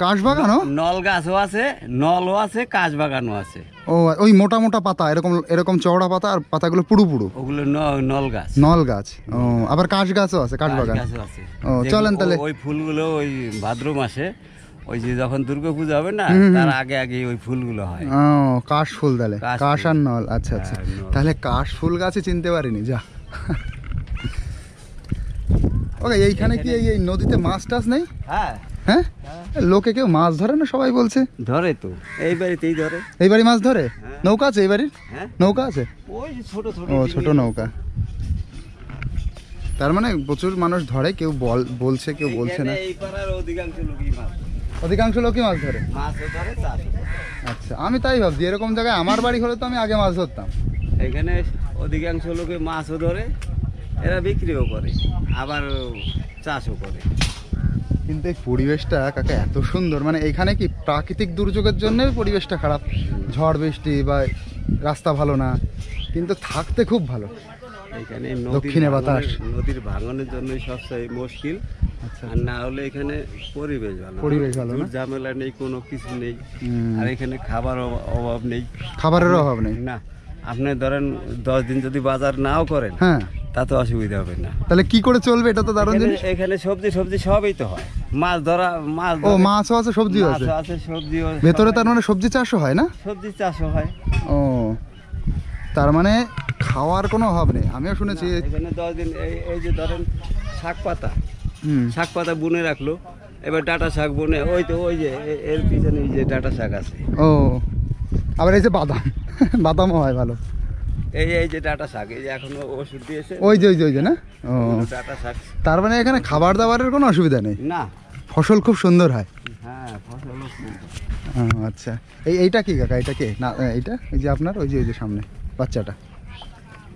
কাশ বাগানো? নল গাছও আছে, নলও আছে, কাশ বাগানও আছে। ও ওই মোটা মোটা পাতা, এরকম চওড়া পাতা, আর পাতাগুলো পুরু পুরু, ওগুলো নল গাছ। নল গাছ। ও আবার কাশ গাছও আছে, কাশ বাগান। গাছও আছে। ও চলেন তাহলে। ওই ফুলগুলো ওই ভাদ্র মাসে, ওই যে যখন দুর্গা পূজা হবে না, তার আগে আগে ওই ফুলগুলো হয়। ও কাশ ফুল তাহলে, কাশ আর নল। আচ্ছা আচ্ছা, তাহলে কাশ ফুল গাছে চিনতে পারিনি যা। ওকে, এইখানে কি এই নদীতে মাছ টাছ নেই? হ্যাঁ হ্যাঁ, লোকে কেউ মাছ ধরে না, সবাই বলছে ধরে তো, এই বাড়িতেই ধরে। এই বাড়ি মাছ ধরে? নৌকা আছে এই বাড়ির? হ্যাঁ, নৌকা আছে? ওই ছোট ছোট। ও ছোট নৌকা। তার মানে প্রচুর মানুষ ধরে, কেউ বলছে কেউ বলছে না। এই পাড়ার অধিকাংশ লোকই মাছ, অধিকাংশ লোকই মাছ ধরে। মাছও ধরে, চাষও করে। আচ্ছা, আমি তাই ভাবছি, এরকম জায়গায় আমার বাড়ি হলে তো আমি আগে মাছ ধরতাম। এখানে অধিকাংশ লোকে মাছও ধরে, এরা বিক্রিও করে, আবার চাষও করে। কিন্তু এই পরিবেশটা কাকা এত সুন্দর, মানে এখানে কি প্রাকৃতিক দুর্যোগের জন্য পরিবেশটা খারাপ, ঝড় বৃষ্টি বা রাস্তা ভালো না, কিন্তু থাকতে খুব ভালো এখানে দক্ষিণে বাতাস। নদীর ভাঙনের জন্য সবচেয়ে মুশকিল। আচ্ছা, আর না হলে এখানে পরিবেশ ভালো, পরিবেশ ভালো না? ঝামেলা নেই, কোনো কিছু নেই। আর এখানে খাবার অভাব নেই, খাবারের অভাব নেই না। আপনি ধরেন 10 দিন যদি বাজার নাও করেন, হ্যাঁ, তাতে অসুবিধা হবে না। তাহলে কি করে চলবে? এটা তো দারুণ জিনিস। এখানে সবজি সবই তো হয়, মাছ ধরা, ও মাছও আছে, সবজিও আছে, আছে, সবজিও ভেতরে। তার মানে সবজি চাষও হয় না? সবজি চাষও হয়। ও তার মানে খাওয়ার কোনো অভাব নেই। আমিও শুনেছি এখানে 10 দিন এই যে ধরেন শাক পাতা বুনে রাখলো, এবার ডাঁটা শাক বুনে, ওই তো ওই যে এর পিছনে এই যে ডাঁটা শাক আছে। ও আবার এই যে বাদামও হয় ভালো। এই যে ডাঁটা শাক, এই যে এখনো ওষুধ দিয়েছে, ওই যে না? ও ডাঁটা শাক। তার মানে এখানে খাবার দাবারের কোনো অসুবিধা নেই, না, ফসল খুব সুন্দর হয়। হ্যাঁ, ফসল আচ্ছা, এইটা কি কাকা, এটা কে না? এইটা এই যে আপনার ওই যে সামনে বাচ্চাটা,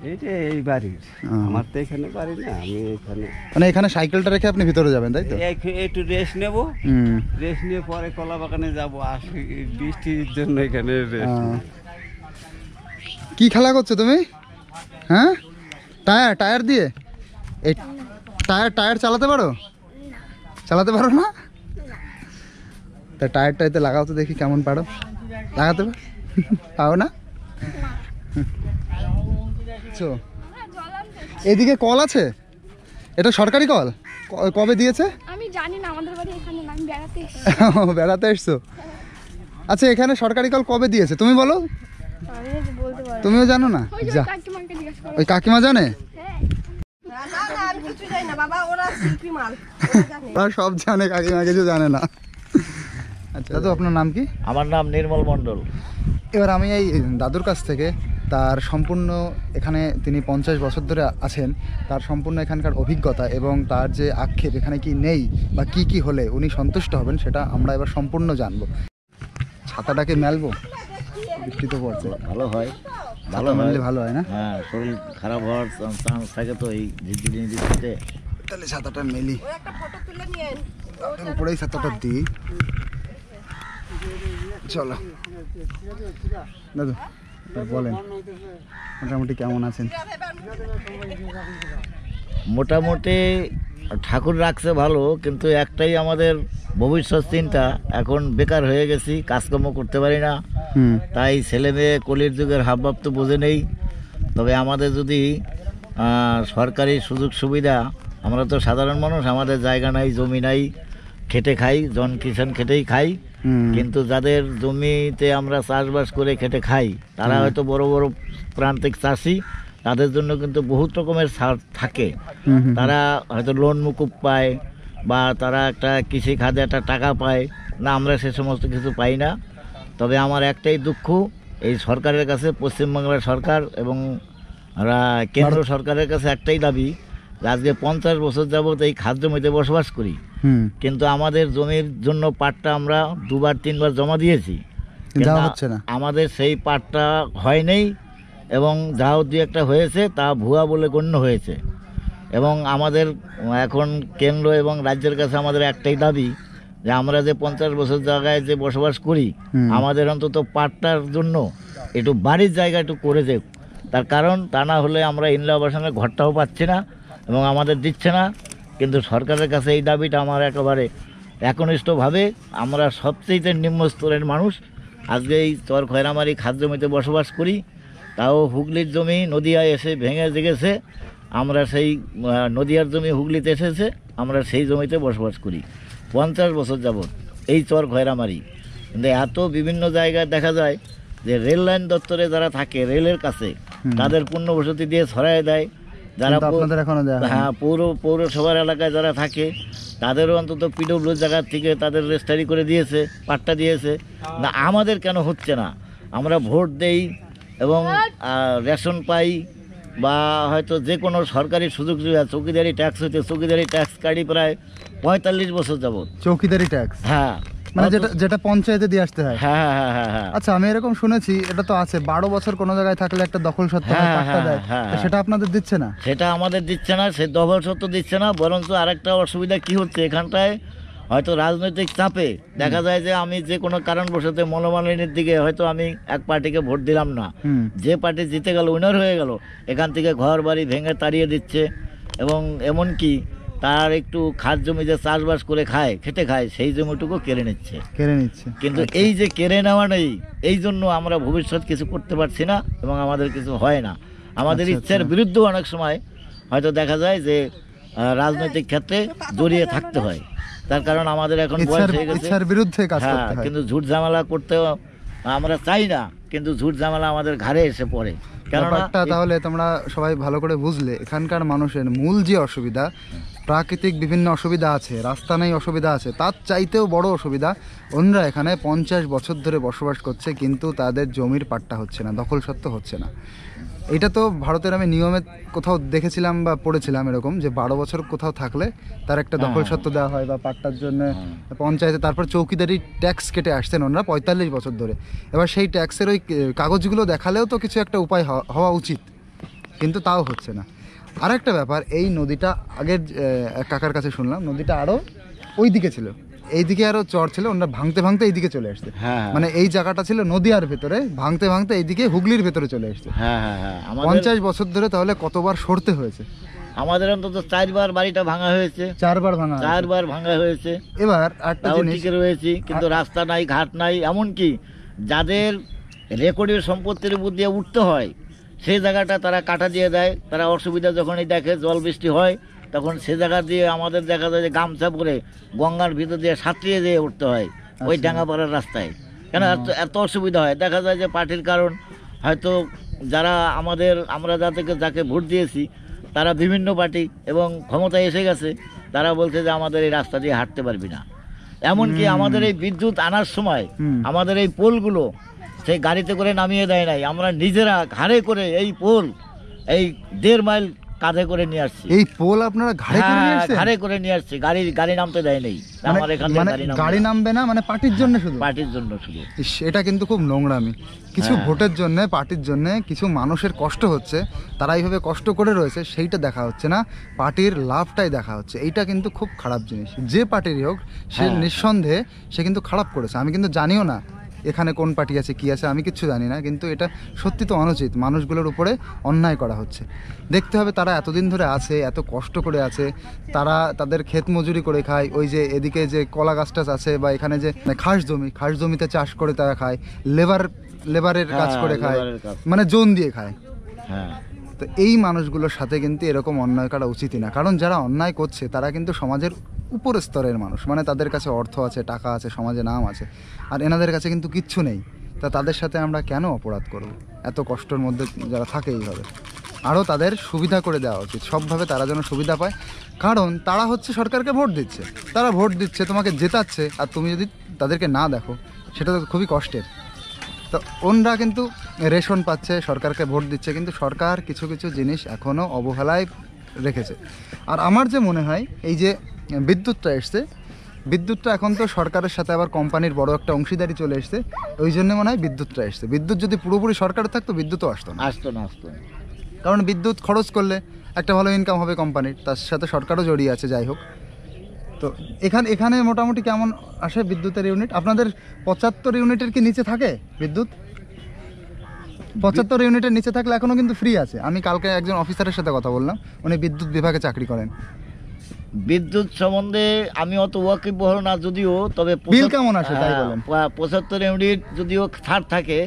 এইটা এই বাড়ির। আমার তো এখানে বাড়ি না, আমি এখানে, মানে এখানে সাইকেলটা রেখে আপনি ভিতরে যাবেন তাই তো? একটু রেস্ট নেব, রেস্ট নিয়ে পরে কলা বাগানে যাবো। আসি বৃষ্টির জন্য এখানে রেস্ট। কি খেলা করছো তুমি? হ্যাঁ, টায়ার দিয়ে? এই টায়ার চালাতে পারো? চালাতে পারো না? তা টায়ারটা এতে লাগাও তো দেখি কেমন পারো। লাগাতে পারো না? এদিকে কল আছে, এটা সরকারি কল? কবে দিয়েছে? আমি জানি না, আমাদের বাড়ি এখানে না, আমি বেড়াতে এসেছি। বেড়াতে এসছো? আচ্ছা, এখানে সরকারি কল কবে দিয়েছে তুমি বলো? আমি বলতে পারি। তুমিও জানো না? ওই যে যা, কাকিমাকে জিজ্ঞেস করো। ওই কাকিমা জানে? আমি কিছু জানি না বাবা, ওরা শিল্পী মাল। ওরা সব জানে, কাকিমা কিছু জানে না। আচ্ছা দাদু, আপনার নাম কি? আমার নাম নির্মল মণ্ডল। এবার আমি এই দাদুর কাছ থেকে তার সম্পূর্ণ, এখানে তিনি 50 বছর ধরে আছেন, তার সম্পূর্ণ এখানকার অভিজ্ঞতা এবং তার যে আক্ষেপ এখানে কি নেই বা কি কি হলে উনি সন্তুষ্ট হবেন সেটা আমরা এবার সম্পূর্ণ জানবো। ছাতাটাকে মেলবো, বৃষ্টি তো পড়ছে। ভালো হয়, ভালো মেললে ভালো হয় না? হ্যাঁ, শরীর খারাপ হওয়ার চান্স থাকে তো এই ঝিরঝিরিতে। তাহলে ছাতাটা মেলি, উপরেই ছাতাটা দিই। চলো দাদু, বলেন মোটামুটি কেমন আছেন? মোটামুটি ঠাকুর রাখছে ভালো, কিন্তু একটাই আমাদের ভবিষ্যৎ চিন্তা, এখন বেকার হয়ে গেছি, কাজকর্ম করতে পারি না। তাই ছেলে মেয়ে কলির যুগের হাবভাব তো বোঝে নেই। তবে আমাদের যদি সরকারি সুযোগ সুবিধা, আমরা তো সাধারণ মানুষ, আমাদের জায়গা নাই, জমি নাই, খেটে খাই, জন কিষাণ খেটেই খাই। কিন্তু যাদের জমিতে আমরা চাষবাস করে খেটে খাই, তারা হয়তো বড় বড় প্রান্তিক চাষি, তাদের জন্য কিন্তু বহুত রকমের ছাড় থাকে। তারা হয়তো লোন মুকুব পায় বা তারা একটা কৃষি খাতে একটা টাকা পায় না, আমরা সে সমস্ত কিছু পাই না। তবে আমার একটাই দুঃখ, এই সরকারের কাছে, পশ্চিমবাংলার সরকার এবং কেন্দ্র সরকারের কাছে একটাই দাবি, আজকে 50 বছর যাবত এই খাদ্য জমিতে বসবাস করি, কিন্তু আমাদের জমির জন্য পাট্টা আমরা 2-3 বার জমা দিয়েছি, আমাদের সেই পাট্টা হয় নাই এবং যাও দু একটা হয়েছে তা ভুয়া বলে গণ্য হয়েছে। এবং আমাদের এখন কেন্দ্র এবং রাজ্যের কাছে আমাদের একটাই দাবি যে আমরা যে 50 বছর জায়গায় যে বসবাস করি, আমাদের অন্তত পাট্টার জন্য একটু বাড়ির জায়গা একটু করে দেব। তার কারণ তা না হলে আমরা ইনলা আবাসনের ঘরটাও পাচ্ছি না এবং আমাদের দিচ্ছে না। কিন্তু সরকারের কাছে এই দাবিটা আমার একেবারে একনিষ্ঠভাবে, আমরা সবচেয়ে নিম্ন স্তরের মানুষ, আজকে এই চর খয়রামারি খাদ্য জমিতে বসবাস করি, তাও হুগলির জমি নদিয়ায় এসে ভেঙে জেগেছে, আমরা সেই নদিয়ার জমি হুগলিতে এসেছে, আমরা সেই জমিতে বসবাস করি 50 বছর যাবৎ এই চর খয়রামারি। কিন্তু এত বিভিন্ন জায়গায় দেখা যায় যে রেল লাইন দপ্তরে যারা থাকে, রেলের কাছে, তাদের পুণ্যবসতি দিয়ে ছড়ায় দেয়। যারা হ্যাঁ পৌরসভার এলাকায় যারা থাকে, তাদেরও অন্তত পিডব্লিউ জায়গার থেকে তাদের রেজিস্ট্রি করে দিয়েছে, পাট্টা দিয়েছে না। আমাদের কেন হচ্ছে না? আমরা ভোট দেই এবং রেশন পাই বা হয়তো যে কোনো সরকারি সুযোগ সুবিধা, চৌকিদারি ট্যাক্স হইতে চৌকিদারি ট্যাক্স কাটি প্রায় 45 বছর যাবত। চৌকিদারি ট্যাক্স? হ্যাঁ, মানে যেটা পঞ্চায়েতে দিয়ে আসতে হয়। হ্যাঁ হ্যাঁ হ্যাঁ হ্যাঁ। আচ্ছা, আমি এরকম শুনেছি, এটা তো আছে 12 বছর কোনো জায়গায় থাকলে একটা দখল সত্ত্ব দেয়, সেটা আপনাদের দিচ্ছে না? সেটা আমাদের দিচ্ছে না, সে দখল সত্ত্ব দিচ্ছে না। বরঞ্চ আরেকটা অসুবিধা কি হচ্ছে, এখানটায় হয়তো রাজনৈতিক চাপে দেখা যায় যে আমি যে কোনো কারণবশত মনোমালিন্যের দিকে হয়তো আমি এক পার্টিকে ভোট দিলাম না, যে পার্টি জিতে গেল, উইনার হয়ে গেল, এখান থেকে ঘর বাড়ি ভেঙে তাড়িয়ে দিচ্ছে। এবং এমনকি তার একটু খাদ জমি যে চাষবাস করে খায়, খেটে খায়, সেই জমিটুকু কেড়ে নিচ্ছে। কিন্তু এই যে কেড়ে নেওয়া নেই, এই জন্য আমরা ভবিষ্যৎ কিছু করতে পারছি না এবং আমাদের কিছু হয় না। আমাদের ইচ্ছার বিরুদ্ধে অনেক সময় হয়তো দেখা যায় যে রাজনৈতিক ক্ষেত্রে জড়িয়ে থাকতে হয়। তার কারণ আমাদের এখন বয়স হয়ে গেছে, হ্যাঁ, কিন্তু ঝুট ঝামেলা করতে আমরা চাই না, কিন্তু ঝুট ঝামেলা আমাদের ঘাড়ে এসে পড়ে। তাহলে তোমরা সবাই ভালো করে বুঝলে, এখানকার মানুষের মূল যে অসুবিধা, প্রাকৃতিক বিভিন্ন অসুবিধা আছে, রাস্তা নেই অসুবিধা আছে, তার চাইতেও বড় অসুবিধা, ওনরা এখানে 50 বছর ধরে বসবাস করছে, কিন্তু তাদের জমির পাট্টা হচ্ছে না, দখল সত্ত্ব হচ্ছে না। এটা তো ভারতের আমি নিয়মে কোথাও দেখেছিলাম বা পড়েছিলাম এরকম, যে 12 বছর কোথাও থাকলে তার একটা দখল সত্ত্ব দেওয়া হয় বা পাট্টার জন্য পঞ্চায়েতে, তারপর চৌকিদারি ট্যাক্স কেটে আসছেন ওনারা 45 বছর ধরে। এবার সেই ট্যাক্সের ওই কাগজগুলো দেখালেও তো কিছু একটা উপায় হওয়া উচিত, কিন্তু তাও হচ্ছে না। আর একটা ব্যাপার, এই নদীটা আগের কাকার কাছে শুনলাম নদীটা আরও ওই দিকে ছিল, এইদিকে আরো চর ছিল, ওনারা ভাঙতে ভাঙতে এইদিকে চলে আসছে। হ্যাঁ মানে এই জায়গাটা ছিল নদীয়ার ভেতরে, ভাঙতে ভাঙতে এইদিকে হুগলির ভেতরে চলে আসছে। হ্যাঁ হ্যাঁ হ্যাঁ 50 বছর ধরে তাহলে কতবার সরতে হয়েছে? আমাদের অন্তত 4 বার বাড়িটা ভাঙা হয়েছে, 4 বার ভাঙা হয়েছে। 4 বার ভাঙা হয়েছে। এবার একটা তাও জিনিস, টিকে রয়েছি, কিন্তু রাস্তা নাই, ঘাট নাই। এমনকি যাদের রেকর্ডের সম্পত্তির উপর দিয়ে উঠতে হয় সেই জায়গাটা তারা কাটা দিয়ে দেয়। তারা অসুবিধা যখনই দেখে, জল বৃষ্টি হয়, তখন সে জায়গা দিয়ে আমাদের দেখা যায় যে গামছা পরে গঙ্গার ভিতর দিয়ে সাঁতরিয়ে দিয়ে উঠতে হয় ওই ডাঙ্গাপাড়ার রাস্তায়। কেন এত অসুবিধা হয়? দেখা যায় যে পার্টির কারণ, হয়তো যারা আমরা যাকে ভোট দিয়েছি তারা বিভিন্ন পার্টি এবং ক্ষমতায় এসে গেছে, তারা বলছে যে আমাদের এই রাস্তা দিয়ে হাঁটতে পারবি না। এমনকি আমাদের এই বিদ্যুৎ আনার সময় আমাদের এই পোলগুলো সেই গাড়িতে করে নামিয়ে দেয় নাই, আমরা নিজেরা ঘাড়ে করে এই পোল এই 1.5 মাইল কাঁধে করে নিয়ে আসছি। এই পোল আপনারা ঘাড়ে করে নিয়ে আসছেন? ঘাড়ে করে নিয়ে আসছি, গাড়ি নামতে দেয় নাই। আমার এখান থেকে গাড়ি নামবে না, মানে পার্টির জন্য শুধু? পার্টির জন্য শুধু। এটা কিন্তু খুব নোংরামি। কিছু ভোটের জন্য, পার্টির জন্য কিছু মানুষের কষ্ট হচ্ছে, তারা এইভাবে কষ্ট করে রয়েছে, সেইটা দেখা হচ্ছে না, পার্টির লাভটাই দেখা হচ্ছে। এইটা কিন্তু খুব খারাপ জিনিস। যে পার্টিরই হোক সে নিঃসন্দেহে সে কিন্তু খারাপ করেছে। আমি কিন্তু জানিও না এখানে কোন পার্টি আছে কি আছে, আমি কিচ্ছু জানি না, কিন্তু এটা সত্যি তো অনুচিত। মানুষগুলোর উপরে অন্যায় করা হচ্ছে। দেখতে হবে তারা এতদিন ধরে আছে, এত কষ্ট করে আছে, তারা তাদের ক্ষেত মজুরি করে খায়। ওই যে এদিকে যে কলা গাছ টাছ আছে বা এখানে যে খাস জমিতে চাষ করে তারা খায়, লেবারের কাজ করে খায়, মানে জোন দিয়ে খায়। হ্যাঁ, তো এই মানুষগুলোর সাথে কিন্তু এরকম অন্যায় করা উচিতই না। কারণ যারা অন্যায় করছে তারা কিন্তু সমাজের উপর স্তরের মানুষ, মানে তাদের কাছে অর্থ আছে, টাকা আছে, সমাজে নাম আছে, আর এনাদের কাছে কিন্তু কিচ্ছু নেই। তা তাদের সাথে আমরা কেন অপরাধ করব? এত কষ্টের মধ্যে যারা থাকে এইভাবে, আরও তাদের সুবিধা করে দেওয়া উচিত, সবভাবে তারা যেন সুবিধা পায়। কারণ তারা হচ্ছে সরকারকে ভোট দিচ্ছে, তারা ভোট দিচ্ছে, তোমাকে জেতাচ্ছে, আর তুমি যদি তাদেরকে না দেখো সেটা তো খুবই কষ্টের। তো ওনরা কিন্তু রেশন পাচ্ছে, সরকারকে ভোট দিচ্ছে, কিন্তু সরকার কিছু কিছু জিনিস এখনও অবহেলায় রেখেছে। আর আমার যে মনে হয় এই যে বিদ্যুৎটা এসছে, বিদ্যুৎটা এখন তো সরকারের সাথে আবার কোম্পানির বড় একটা অংশীদারি চলে এসছে, ওই জন্য মনে হয় বিদ্যুৎটা এসছে। বিদ্যুৎ যদি পুরোপুরি সরকারের থাকতো বিদ্যুৎও আসতো না। কারণ বিদ্যুৎ খরচ করলে একটা ভালো ইনকাম হবে কোম্পানির, তার সাথে সরকারও জড়িয়ে আছে। যাই হোক, তো এখানে মোটামুটি কেমন আসে বিদ্যুতের ইউনিট? আপনাদের 75 ইউনিটের কি নিচে থাকে বিদ্যুৎ? 75 ইউনিটের নিচে থাকলে এখনও কিন্তু ফ্রি আছে। আমি কালকে একজন অফিসারের সাথে কথা বললাম, উনি বিদ্যুৎ বিভাগে চাকরি করেন। বিদ্যুৎ সম্বন্ধে আমি অত ওয়াকিবহাল না যদিও, তবে বিল কেমন আসে তাই বলেন? 75 ইউনিট যদিও ছাড় থাকে,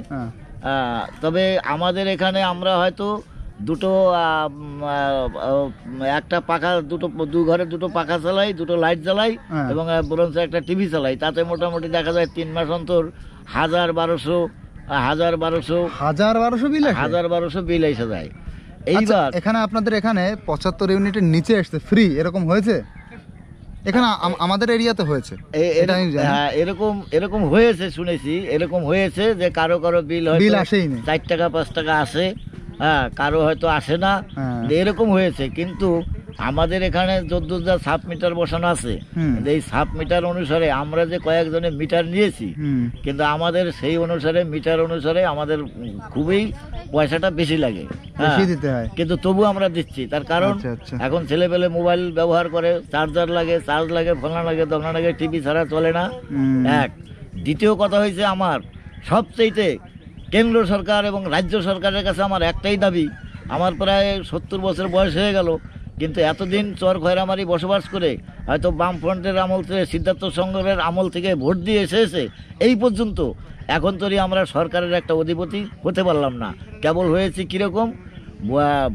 তবে আমাদের এখানে আমরা হয়তো দুটো একটা পাখা, দু ঘরে দুটো পাখা চালাই, দুটো লাইট জ্বালাই এবং বরঞ্চ একটা টিভি চালাই। তাতে মোটামুটি দেখা যায় 3 মাস অন্তর 1000-1200 বিল এসে যায়। এইবার এখানে আপনাদের এখানে 75 ইউনিটের নিচে আসছে ফ্রি, এরকম হয়েছে? এখানে আমাদের এরিয়াতে হয়েছে, হ্যাঁ এরকম হয়েছে, শুনেছি এরকম হয়েছে যে কারো বিল আসেইনি, 4 টাকা 5 টাকা আসে, হ্যাঁ, কারো হয়তো আসে না, এরকম হয়েছে। কিন্তু আমাদের এখানে যদ্দূর যা সাব মিটার বসানো আছে, এই সাব মিটার অনুসারে আমরা যে কয়েকজনে মিটার নিয়েছি, কিন্তু আমাদের সেই অনুসারে মিটার অনুসারে আমাদের খুবই পয়সাটা বেশি লাগে, কিন্তু তবু আমরা দিচ্ছি। তার কারণ এখন ছেলেপেলে মোবাইল ব্যবহার করে, চার্জ লাগে, ফোনা লাগে, দোকান লাগে, টিভি ছাড়া চলে না। এক, দ্বিতীয় কথা হয়েছে আমার সবচেয়ে কেন্দ্র সরকার এবং রাজ্য সরকারের কাছে আমার একটাই দাবি। আমার প্রায় 70 বছর বয়স হয়ে গেল, কিন্তু এতদিন চর খয়রামারি বসবাস করে, হয়তো বামফ্রন্টের আমল থেকে, সিদ্ধার্থ সংঘের আমল থেকে ভোট দিয়ে এসে এই পর্যন্ত এখন তৈরি আমরা সরকারের একটা অধিপতি হতে পারলাম না। কেবল হয়েছে কীরকম,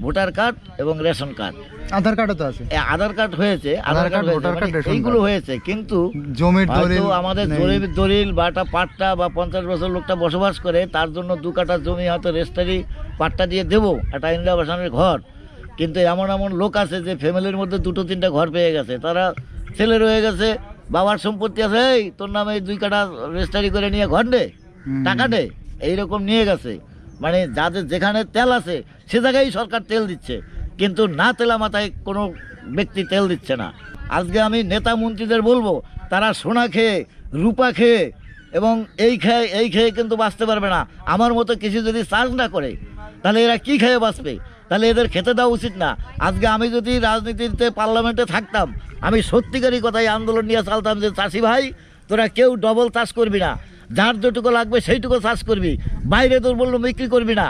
ভোটার কার্ড এবং রেশন কার্ড, আধার কার্ডও তো আছে, আধার কার্ড হয়েছে, এইগুলো হয়েছে, কিন্তু জমির দলিল, আমাদের জমির দলিল বা একটা পাট্টা বা 50 বছর লোকটা বসবাস করে, তার জন্য 2 কাঠা জমি হয়তো রেজিস্ট্রি পাট্টা দিয়ে দেবো, একটা ইন্দিরা বাসানের ঘর। কিন্তু এমন লোক আছে যে ফ্যামিলির মধ্যে 2-3টা ঘর পেয়ে গেছে, তারা ছেলে রয়ে গেছে, বাবার সম্পত্তি আছে, এই তোর নামে 2 কাঠা রেজিস্ট্রি করে নিয়ে ঘর দে, টাকা দে, এইরকম নিয়ে গেছে। মানে যাদের যেখানে তেল আছে সে জায়গায় সরকার তেল দিচ্ছে, কিন্তু না তেলা মাথায় কোনো ব্যক্তি তেল দিচ্ছে না। আজকে আমি নেতা মন্ত্রীদের বলবো, তারা সোনা খেয়ে, রূপা খেয়ে এবং এই খেয়ে কিন্তু বাঁচতে পারবে না। আমার মতো কিছু যদি চার্জ না করে তাহলে এরা কি খেয়ে বাঁচবে? তাহলে এদের খেতে দেওয়া উচিত না। আজকে আমি যদি রাজনীতিতে পার্লামেন্টে থাকতাম, আমি সত্যিকারই কথাই আন্দোলন নিয়ে চালতাম যে চাষি ভাই তোরা কেউ ডবল চাষ করবি না, যার যেটুকু লাগবে সেইটুকু চাষ করবি, বাইরে তোর বললো বিক্রি করবি না।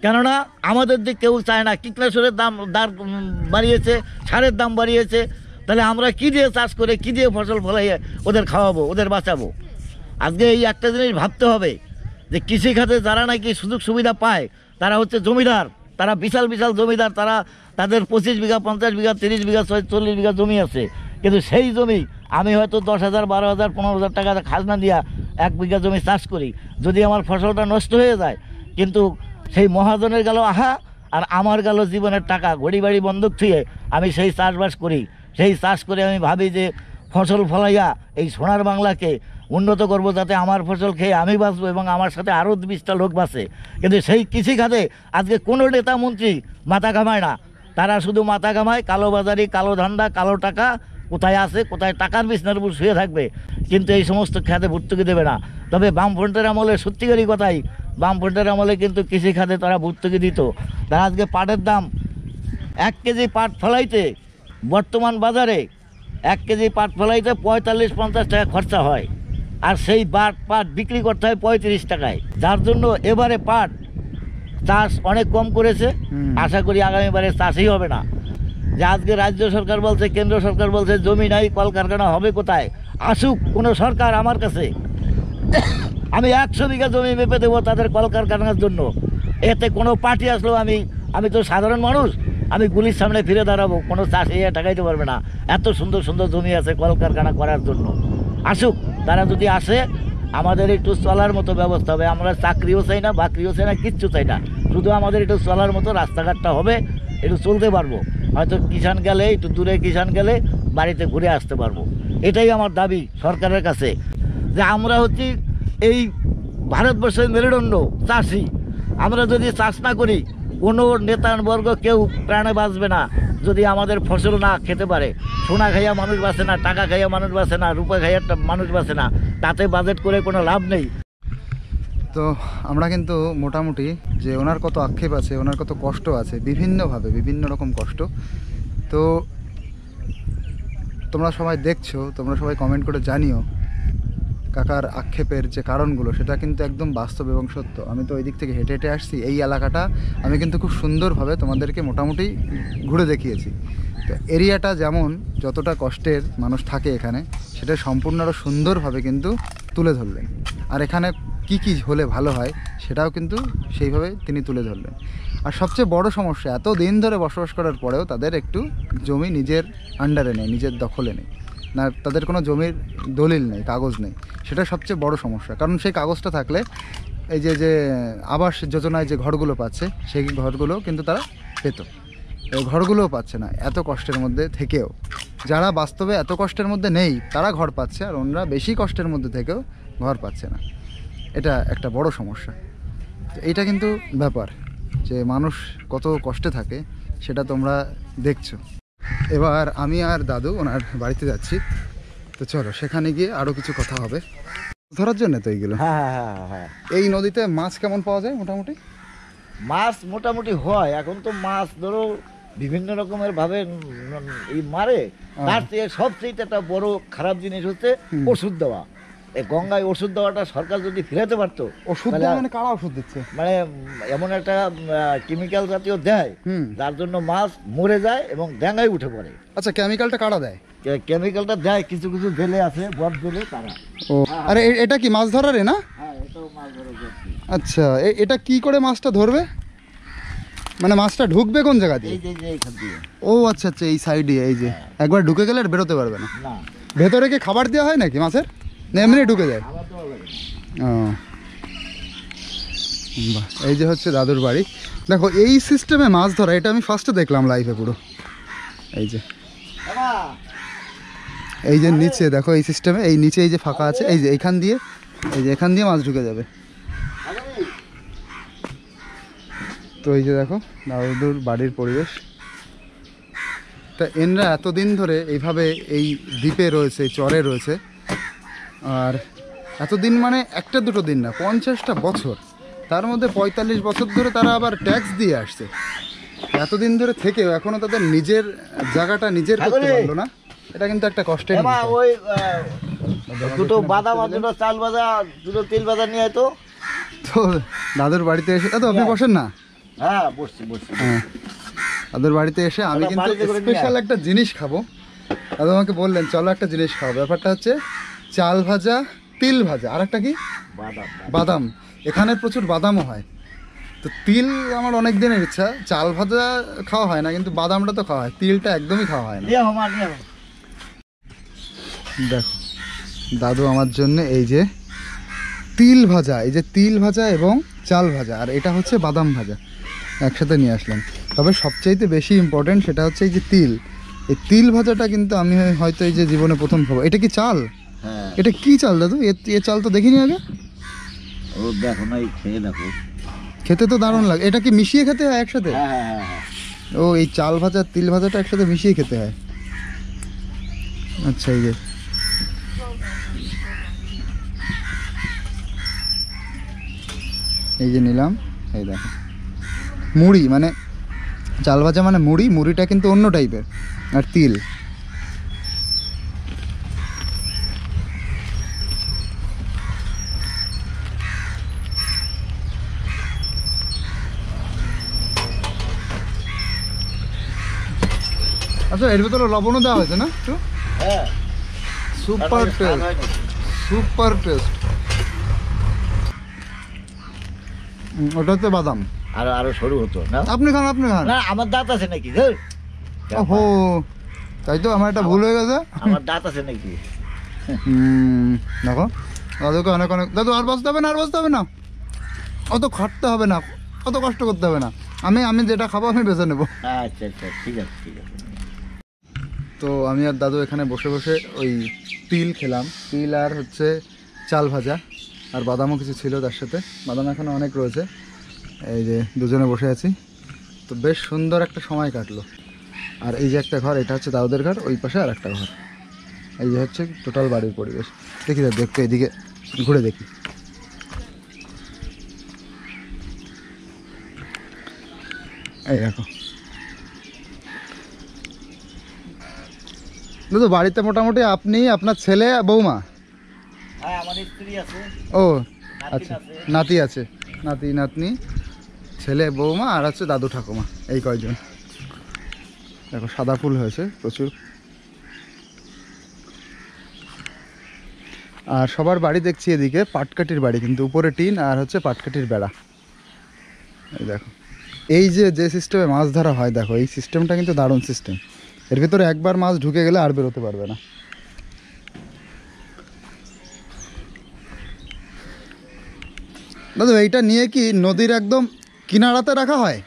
কেননা আমাদের দিক কেউ চায় না, কীটনাশকের দাম বাড়িয়েছে, সারের দাম বাড়িয়েছে, তাহলে আমরা কী দিয়ে চাষ করে কী দিয়ে ফসল ফলাইয়ে ওদের খাওয়াবো, ওদের বাঁচাবো। আজকে এই একটা জিনিস ভাবতে হবে যে কৃষিখাতে যারা নাকি সুযোগ সুবিধা পায় তারা হচ্ছে জমিদার, তারা বিশাল বিশাল জমিদার, তাদের 25 বিঘা 50 বিঘা 30 বিঘা 40 বিঘা জমি আছে, কিন্তু সেই জমি আমি হয়তো 10,000 12,000 15,000 টাকা খাজনা দিয়া 1 বিঘা জমি চাষ করি, যদি আমার ফসলটা নষ্ট হয়ে যায়, কিন্তু সেই মহাজনের গেল আহা আর আমার গেল জীবনের টাকা, ঘড়ি বাড়ি বন্ধক থুয়ে আমি সেই চাষবাস করি, সেই চাষ করে আমি ভাবি যে ফসল ফলাইয়া এই সোনার বাংলাকে উন্নত করব, যাতে আমার ফসল খেয়ে আমি বাঁচবো এবং আমার সাথে আরও 20টা লোক বাঁচে। কিন্তু সেই কৃষিখাতে আজকে কোনো নেতা মন্ত্রী মাথা ঘামায় না, তারা শুধু মাথা ঘামায় কালোবাজারি, কালো ধান্দা, কালো টাকা কোথায় আছে, কোথায় টাকার বিছনার উপর শুয়ে থাকবে, কিন্তু এই সমস্ত খাতে ভর্তুকি দেবে না। তবে বামফ্রন্টের আমলে সত্যিকারই কথাই, বামফ্রন্টের আমলে কিন্তু কৃষিখাতে তারা ভর্তুকি দিত। তারা আজকে পাটের দাম 1 কেজি পাট ফলাইতে বর্তমান বাজারে 1 কেজি পাট ফলাইতে 45-50 টাকা খরচা হয়, আর সেই পাট বিক্রি করতে হয় 35 টাকায়, যার জন্য এবারে পাট চাষ অনেক কম করেছে। আশা করি আগামীবারে চাষই হবে না। যে আজকে রাজ্য সরকার বলছে, কেন্দ্র সরকার বলছে জমি নাই, কলকারখানা হবে কোথায়? আসুক কোনো সরকার আমার কাছে, আমি 100 বিঘা জমি মেপে দেবো তাদের কলকারখানার জন্য। এতে কোনো পার্টি আসলেও আমি তো সাধারণ মানুষ, আমি গুলির সামনে ফিরে দাঁড়াবো, কোনো চাষি ঠেকাইতে পারবে না। এত সুন্দর সুন্দর জমি আছে কলকারখানা করার জন্য। আসুক, তারা যদি আসে আমাদের একটু চলার মতো ব্যবস্থা হবে। আমরা চাকরিও চাই না, বাকরিও চাই না, কিচ্ছু চাই না, শুধু আমাদের একটু চলার মতো রাস্তাঘাটটা হবে, একটু চলতে পারবো, হয়তো কিষাণ গেলে একটু দূরে কিষাণ গেলে বাড়িতে ঘুরে আসতে পারবো। এটাই আমার দাবি সরকারের কাছে, যে আমরা হচ্ছি এই ভারতবর্ষের মেরুদণ্ড চাষি। আমরা যদি চাষ না করি কোনো নেতাবর্গ কেউ প্রাণে বাঁচবে না যদি আমাদের ফসল না খেতে পারে। সোনা খাইয়া মানুষ বাঁচে না, টাকা খাইয়া মানুষ বাঁচে না, রূপা খাইয়া মানুষ বাঁচে না, তাতে বাজেট করে কোনো লাভ নেই। তো আমরা কিন্তু মোটামুটি যে ওনার কত আক্ষেপ আছে, ওনার কত কষ্ট আছে বিভিন্নভাবে, বিভিন্ন রকম কষ্ট, তো তোমরা সবাই দেখছো, তোমরা সবাই কমেন্ট করে জানিও কাকার আক্ষেপের যে কারণগুলো, সেটা কিন্তু একদম বাস্তব এবং সত্য। আমি তো ওই দিক থেকে হেঁটে হেঁটে আসছি, এই এলাকাটা আমি কিন্তু খুব সুন্দরভাবে তোমাদেরকে মোটামুটি ঘুরে দেখিয়েছি। তো এরিয়াটা যেমন যতটা কষ্টের মানুষ থাকে এখানে, সেটা সম্পূর্ণ আরও সুন্দরভাবে কিন্তু তুলে ধরলেন। আর এখানে কি কি হলে ভালো হয় সেটাও কিন্তু সেইভাবে তিনি তুলে ধরলেন। আর সবচেয়ে বড় সমস্যা, এত দিন ধরে বসবাস করার পরেও তাদের একটু জমি নিজের আন্ডারে নেই, নিজের দখলে নেই, না তাদের কোনো জমির দলিল নেই, কাগজ নেই, সেটা সবচেয়ে বড় সমস্যা। কারণ সেই কাগজটা থাকলে এই যে আবাস যোজনায় যে ঘরগুলো পাচ্ছে, সেই ঘরগুলো কিন্তু তারা পেত, এই ঘরগুলোও পাচ্ছে না এত কষ্টের মধ্যে থেকেও। যারা বাস্তবে এত কষ্টের মধ্যে নেই তারা ঘর পাচ্ছে, আর ওনারা বেশি কষ্টের মধ্যে থেকেও ঘর পাচ্ছে না। এটা একটা বড় সমস্যা। তো এইটা কিন্তু ব্যাপার যে মানুষ কত কষ্টে থাকে সেটা তোমরা দেখছো। এবার আমি আর দাদু ওনার বাড়িতে যাচ্ছি, তো চলো সেখানে গিয়ে আরও কিছু কথা হবে ধরার জন্য। তো এইগুলো হ্যাঁ, এই নদীতে মাছ কেমন পাওয়া যায় মোটামুটি? মাছ মোটামুটি হয়। এখন তো মাছ ধরো বিভিন্ন রকমের ভাবে মারে, তার থেকে সবচেয়ে একটা বড় খারাপ জিনিস হচ্ছে ওষুধ দেওয়া। এই গঙ্গায় ওষুধ দেওয়াটা সরকার যদি ফিরাতে পারতো। ওষুধ মানে কারা ওষুধ দিচ্ছে? মানে এমন একটা কেমিক্যাল জাতীয় দেয় যার জন্য মাছ মরে যায় এবং ড্যাঙ্গায় উঠে পড়ে। আচ্ছা, কেমিক্যালটা কারা দেয়? কেমিক্যালটা দেয় কিছু কিছু জেলে আছে, বট জেলে, তারা। ও, আরে এটা কি মাছ ধরারে না? হ্যাঁ, এটাও মাছ ধরার। আচ্ছা, এটা কি করে মাছটা ধরবে? মানে মাছটা ঢুকবে কোন জায়গা দিয়ে? এই যে এইখান দিয়ে। ও আচ্ছা আচ্ছা, এই সাইডে, এই যে একবার ঢুকে গেলে আর বেরোতে পারবে না। না, ভেতরে কি খাবার দেওয়া হয় নাকি মাছের, না এমনি ঢুকে যায়? ও বাহ, এই যে হচ্ছে দাদুর বাড়ি। দেখো এই সিস্টেমে মাছ ধরা, এটা আমি ফার্স্টে দেখলাম লাইভে পুরো। এই যে নিচে দেখো, এই সিস্টেমে এই নিচে এই যে ফাঁকা আছে, এই যে এখান দিয়ে, এই যে এখান দিয়ে মাছ ঢুকে যাবে। তো এই যে দেখো দাদুর বাড়ির পরিবেশ। তা এনরা এতদিন ধরে এইভাবে এই দ্বীপে রয়েছে, চরে রয়েছে, আর এতদিন মানে একটা দুটো দিন না, 50টা বছর, তার মধ্যে 45 বছর ধরে তারা আবার ট্যাক্স দিয়ে আসছে। এতদিন ধরে থেকেও এখনো তাদের নিজের জায়গাটা নিজের করতে পারলো না, এটা কিন্তু একটা কষ্টের এমা বিষয়। ওই দুটো বাদাম আর দুটো চাল ভাজা, দুটো তেল ভাজা নিয়ে আয় তো। তো দাদুর বাড়িতে এসে দাদু আপনি বসেন না। হ্যাঁ বসছি বসছি। হ্যাঁ, দাদুর বাড়িতে এসে আমি দাদা, কিন্তু বাড়িতে করে নিয়ে স্পেশাল একটা জিনিস খাবো। দাদু আমাকে বললেন চলো একটা জিনিস খাবো, ব্যাপারটা হচ্ছে চাল ভাজা, তিল ভাজা, আর একটা কি বাদাম বাদাম। এখানে প্রচুর বাদামও হয়। তো তিল আমার অনেক দিনের ইচ্ছা, চাল ভাজা খাওয়া হয় না কিন্তু বাদামটা তো খাওয়া হয়, তিলটা একদমই খাওয়া হয় না। নিয়ে আমার নিয়ে দেখো দাদু আমার জন্য এই যে তিল ভাজা, এই যে তিল ভাজা এবং চাল ভাজা, আর এটা হচ্ছে বাদাম ভাজা একসাথে নিয়ে আসলাম। তবে সবচাইতে বেশি ইম্পর্টেন্ট সেটা হচ্ছে এই যে তিল, এই তিল ভাজাটা কিন্তু আমি হয়তো এই যে জীবনে প্রথম খাবো। এটা কি চাল? হ্যাঁ এটা কি চাল দাদু? এ চাল তো দেখিনি আগে। ও দেখো না, এই খেয়ে দেখো। খেতে তো দারুণ লাগে। এটা কি মিশিয়ে খেতে হয় একসাথে? হ্যাঁ হ্যাঁ হ্যাঁ। ও এই চাল ভাজা তিল ভাজাটা একসাথে মিশিয়ে খেতে হয়। আচ্ছা, এই যে নিলাম, এই দেখো মুড়ি, মানে চাল ভাজা মানে মুড়ি, মুড়িটা কিন্তু অন্য টাইপের, আর তিল। আচ্ছা, এর ভিতরে লবণও দেওয়া হয়েছে না একটু? হ্যাঁ সুপার টেস্ট, সুপার টেস্ট। ওটা হচ্ছে বাদাম। আরো আরো সরু হতো না। আপনি খান, আপনি খান। না আমার দাঁত আছে নাকি? ধুর। ওহো, তাই তো আমার একটা ভুল হয়ে গেছে। আমার দাঁত আছে নাকি? দেখো দাদুকে অনেক অনেক, দাদু আর বসতে হবে না, আর বসতে হবে না, অত খাটতে হবে না, অত কষ্ট করতে হবে না, আমি যেটা খাবো আমি বেছে নেবো। আচ্ছা আচ্ছা, ঠিক আছে ঠিক আছে। তো আমি আর দাদু এখানে বসে বসে ওই তিল খেলাম, তিল আর হচ্ছে চাল ভাজা, আর বাদামও কিছু ছিল তার সাথে, বাদাম এখনো অনেক রয়েছে। এই যে দুজনে বসে আছি, তো বেশ সুন্দর একটা সময় কাটলো। আর এই যে একটা ঘর, এটা হচ্ছে দাদুদের ঘর, ওই পাশে আর একটা ঘর। এই যে হচ্ছে টোটাল বাড়ির পরিবেশ। দেখি দাদু একটু এদিকে ঘুরে দেখি। এই দেখো দাদু, বাড়িতে মোটামুটি আপনি, আপনার ছেলে, বৌমা, হ্যাঁ আমার স্ত্রী আছে, ও নাতি আচ্ছা, আছে। নাতি আছে, নাতি নাতনি, ছেলে, বৌমা, আর হচ্ছে দাদু ঠাকুমা, এই কয়জন। দেখো সাদা ফুল হয়েছে প্রচুর। আর সবার বাড়ি দেখছি এদিকে পাটকাঠির বাড়ি, কিন্তু উপরে টিন আর হচ্ছে পাটকাঠির বেড়া। এই দেখো এই যে সিস্টেমে মাছ ধরা হয়, দেখো এই সিস্টেমটা কিন্তু দারুণ সিস্টেম। এর ভিতরে একবার মাছ ঢুকে গেলে আর বেরোতে পারবে না। দাদু এইটা নিয়ে কি নদীর একদম কিনারাতে রাখা হয়?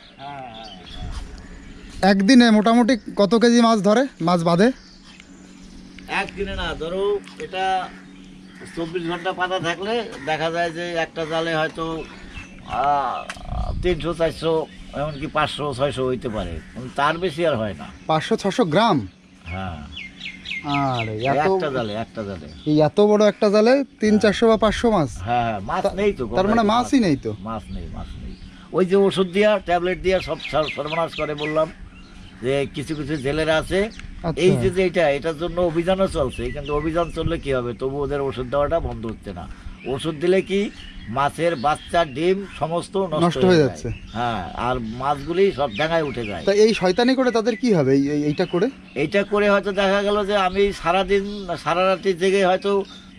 একদিনে মোটামুটি কত কেজি মাছ ধরে, মাছ বাঁধে? একদিনে না, ধরো এটা 24 ঘন্টা পাতা থাকলে দেখা যায় যে একটা জালে হয়তো 300-400, এমনকি 500-600 হইতে পারে, কিন্তু তার বেশি আর হয় না। 500-600 গ্রাম? হ্যাঁ, আর একটা জালে এই এত বড় একটা জালে 300-400 বা 500 মাছ? হ্যাঁ, মাছ নেই তো, তার মানে মাছই নেই তো? মাছ নেই। ওই যে ওষুধ দিয়া, ট্যাবলেট দিয়া সব সর্বনাশ করে। বললাম যে কিছু কিছু জেলেরা আছে, আচ্ছা। এই যে এটার জন্য অভিযানও চলছে, কিন্তু অভিযান চললে কি হবে, তবু ওদের ওষুধ দেওয়াটা বন্ধ হচ্ছে না। ওষুধ দিলে কি মাছের বাচ্চা, ডিম সমস্ত নষ্ট হয়ে যাচ্ছে। হ্যাঁ, আর মাছগুলি সব ডাঙায় উঠে যায়। তা এই শয়তানি করে তাদের কি হবে এইটা করে? হয়তো দেখা গেল যে আমি সারাদিন সারা রাত্রি জেগে হয়তো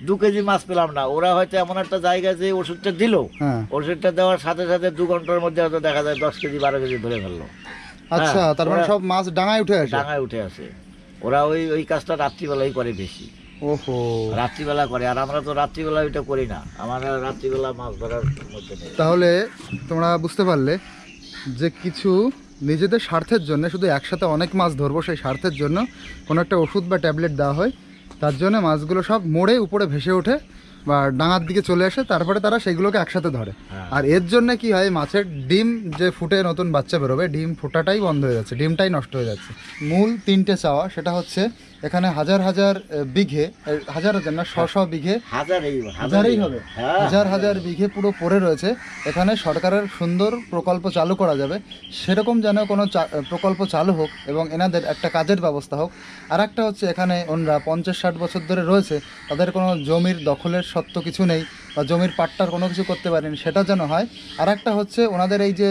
2 কেজি মাছ পেলাম না, ওরা হয়তো এমন একটা জায়গায় যে ওষুধটা দিল, হ্যাঁ। ওষুধটা দেওয়ার সাথে সাথে 2 ঘন্টার মধ্যে হয়তো দেখা যায় 10 কেজি 12 কেজি ধরে ফেললো। আচ্ছা, হ্যাঁ, তার মানে ওরা সব মাছ ডাঙায় উঠে আসে? ডাঙায় উঠে আসে। ওরা ওই কাজটা রাত্রিবেলাই করে বেশি। ওহো, রাত্রিবেলা করে, আর আমরা তো রাত্রিবেলা ওইটা করি না, আমার রাত্রিবেলা মাছ ধরার মধ্যে নেই। তাহলে তোমরা বুঝতে পারলে যে কিছু নিজেদের স্বার্থের জন্য, শুধু একসাথে অনেক মাছ ধরবো সেই স্বার্থের জন্য কোনো একটা ওষুধ বা ট্যাবলেট দেওয়া হয়, তার জন্য মাছগুলো সব মোড়ে উপরে ভেসে ওঠে বা ডাঙার দিকে চলে আসে, তারপরে তারা সেগুলোকে একসাথে ধরে। আর এর জন্য কি হয়, মাছের ডিম যে ফুটে নতুন বাচ্চা বেরোবে, ডিম ফোটাটাই বন্ধ হয়ে যাচ্ছে, ডিমটাই নষ্ট হয়ে যাচ্ছে। মূল 3টে চাওয়া, সেটা হচ্ছে এখানে হাজার হাজার বিঘে, হাজার হাজার না, শ বিঘে, হাজারেই হবে, হাজার হাজার বিঘে পুরো পড়ে রয়েছে। এখানে সরকারের সুন্দর প্রকল্প চালু করা যাবে, সেরকম যেন কোনো প্রকল্প চালু হোক এবং এনাদের একটা কাজের ব্যবস্থা হোক। আর একটা হচ্ছে এখানে ওনারা 50-60 বছর ধরে রয়েছে, তাদের কোনো জমির দখলের সত্ত্ব কিছু নেই বা জমির পাট্টার কোনো কিছু করতে পারেনি, সেটা যেন হয়। আর একটা হচ্ছে ওনাদের এই যে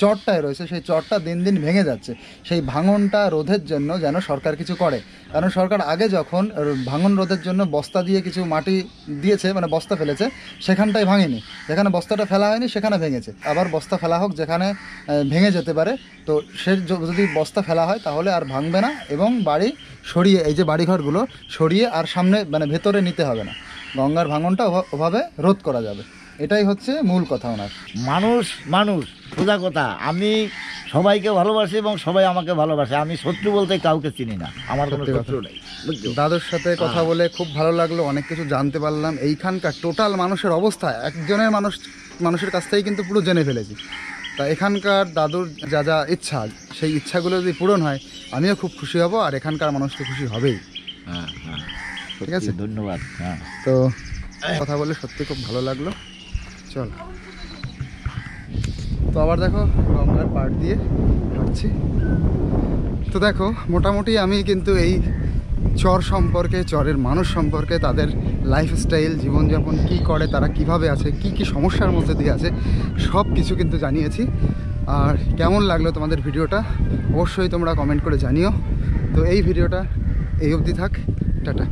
চরটায় রয়েছে, সেই চরটা দিন দিন ভেঙে যাচ্ছে, সেই ভাঙনটা রোধের জন্য যেন সরকার কিছু করে। কারণ সরকার আগে যখন ভাঙন রোধের জন্য বস্তা দিয়ে কিছু মাটি দিয়েছে, মানে বস্তা ফেলেছে, সেখানটায় ভাঙেনি, যেখানে বস্তাটা ফেলা হয়নি সেখানে ভেঙেছে। আবার বস্তা ফেলা হোক যেখানে ভেঙে যেতে পারে, তো সে যদি বস্তা ফেলা হয় তাহলে আর ভাঙবে না এবং বাড়ি সরিয়ে, এই যে বাড়িঘরগুলো সরিয়ে আর সামনে মানে ভেতরে নিতে হবে না, গঙ্গার ভাঙনটা ওভাবে রোধ করা যাবে। এটাই হচ্ছে মূল কথা ওনার। মানুষ মানুষ সোজা কথা, আমি সবাইকে ভালোবাসি এবং সবাই আমাকে ভালোবাসে, আমি শত্রু বলতে কাউকে চিনি না, আমার কোনো শত্রু নেই, বুঝছো? দাদুর সাথে কথা বলে খুব ভালো লাগলো, অনেক কিছু জানতে পারলাম। এইখানকার টোটাল মানুষের অবস্থা একজনের মানুষের কাছ থেকেই কিন্তু পুরো জেনে ফেলেছি। তা এখানকার দাদুর যা যা ইচ্ছা, সেই ইচ্ছাগুলো যদি পূরণ হয় আমিও খুব খুশি হব, আর এখানকার মানুষ তো খুশি হবেই। হ্যাঁ হ্যাঁ, ঠিক আছে, ধন্যবাদ। হ্যাঁ, তো কথা বলে সত্যি খুব ভালো লাগলো। চল, তো আবার দেখো গঙ্গার পাড় দিয়ে হাঁটছি। তো দেখো মোটামুটি আমি কিন্তু এই চর সম্পর্কে, চরের মানুষ সম্পর্কে, তাদের লাইফস্টাইল, জীবনযাপন কী করে, তারা কিভাবে আছে, কি কি সমস্যার মধ্যে দিয়ে আছে, সব কিছু কিন্তু জানিয়েছি। আর কেমন লাগলো তোমাদের ভিডিওটা অবশ্যই তোমরা কমেন্ট করে জানিও। তো এই ভিডিওটা এই অবধি থাক, টাটা।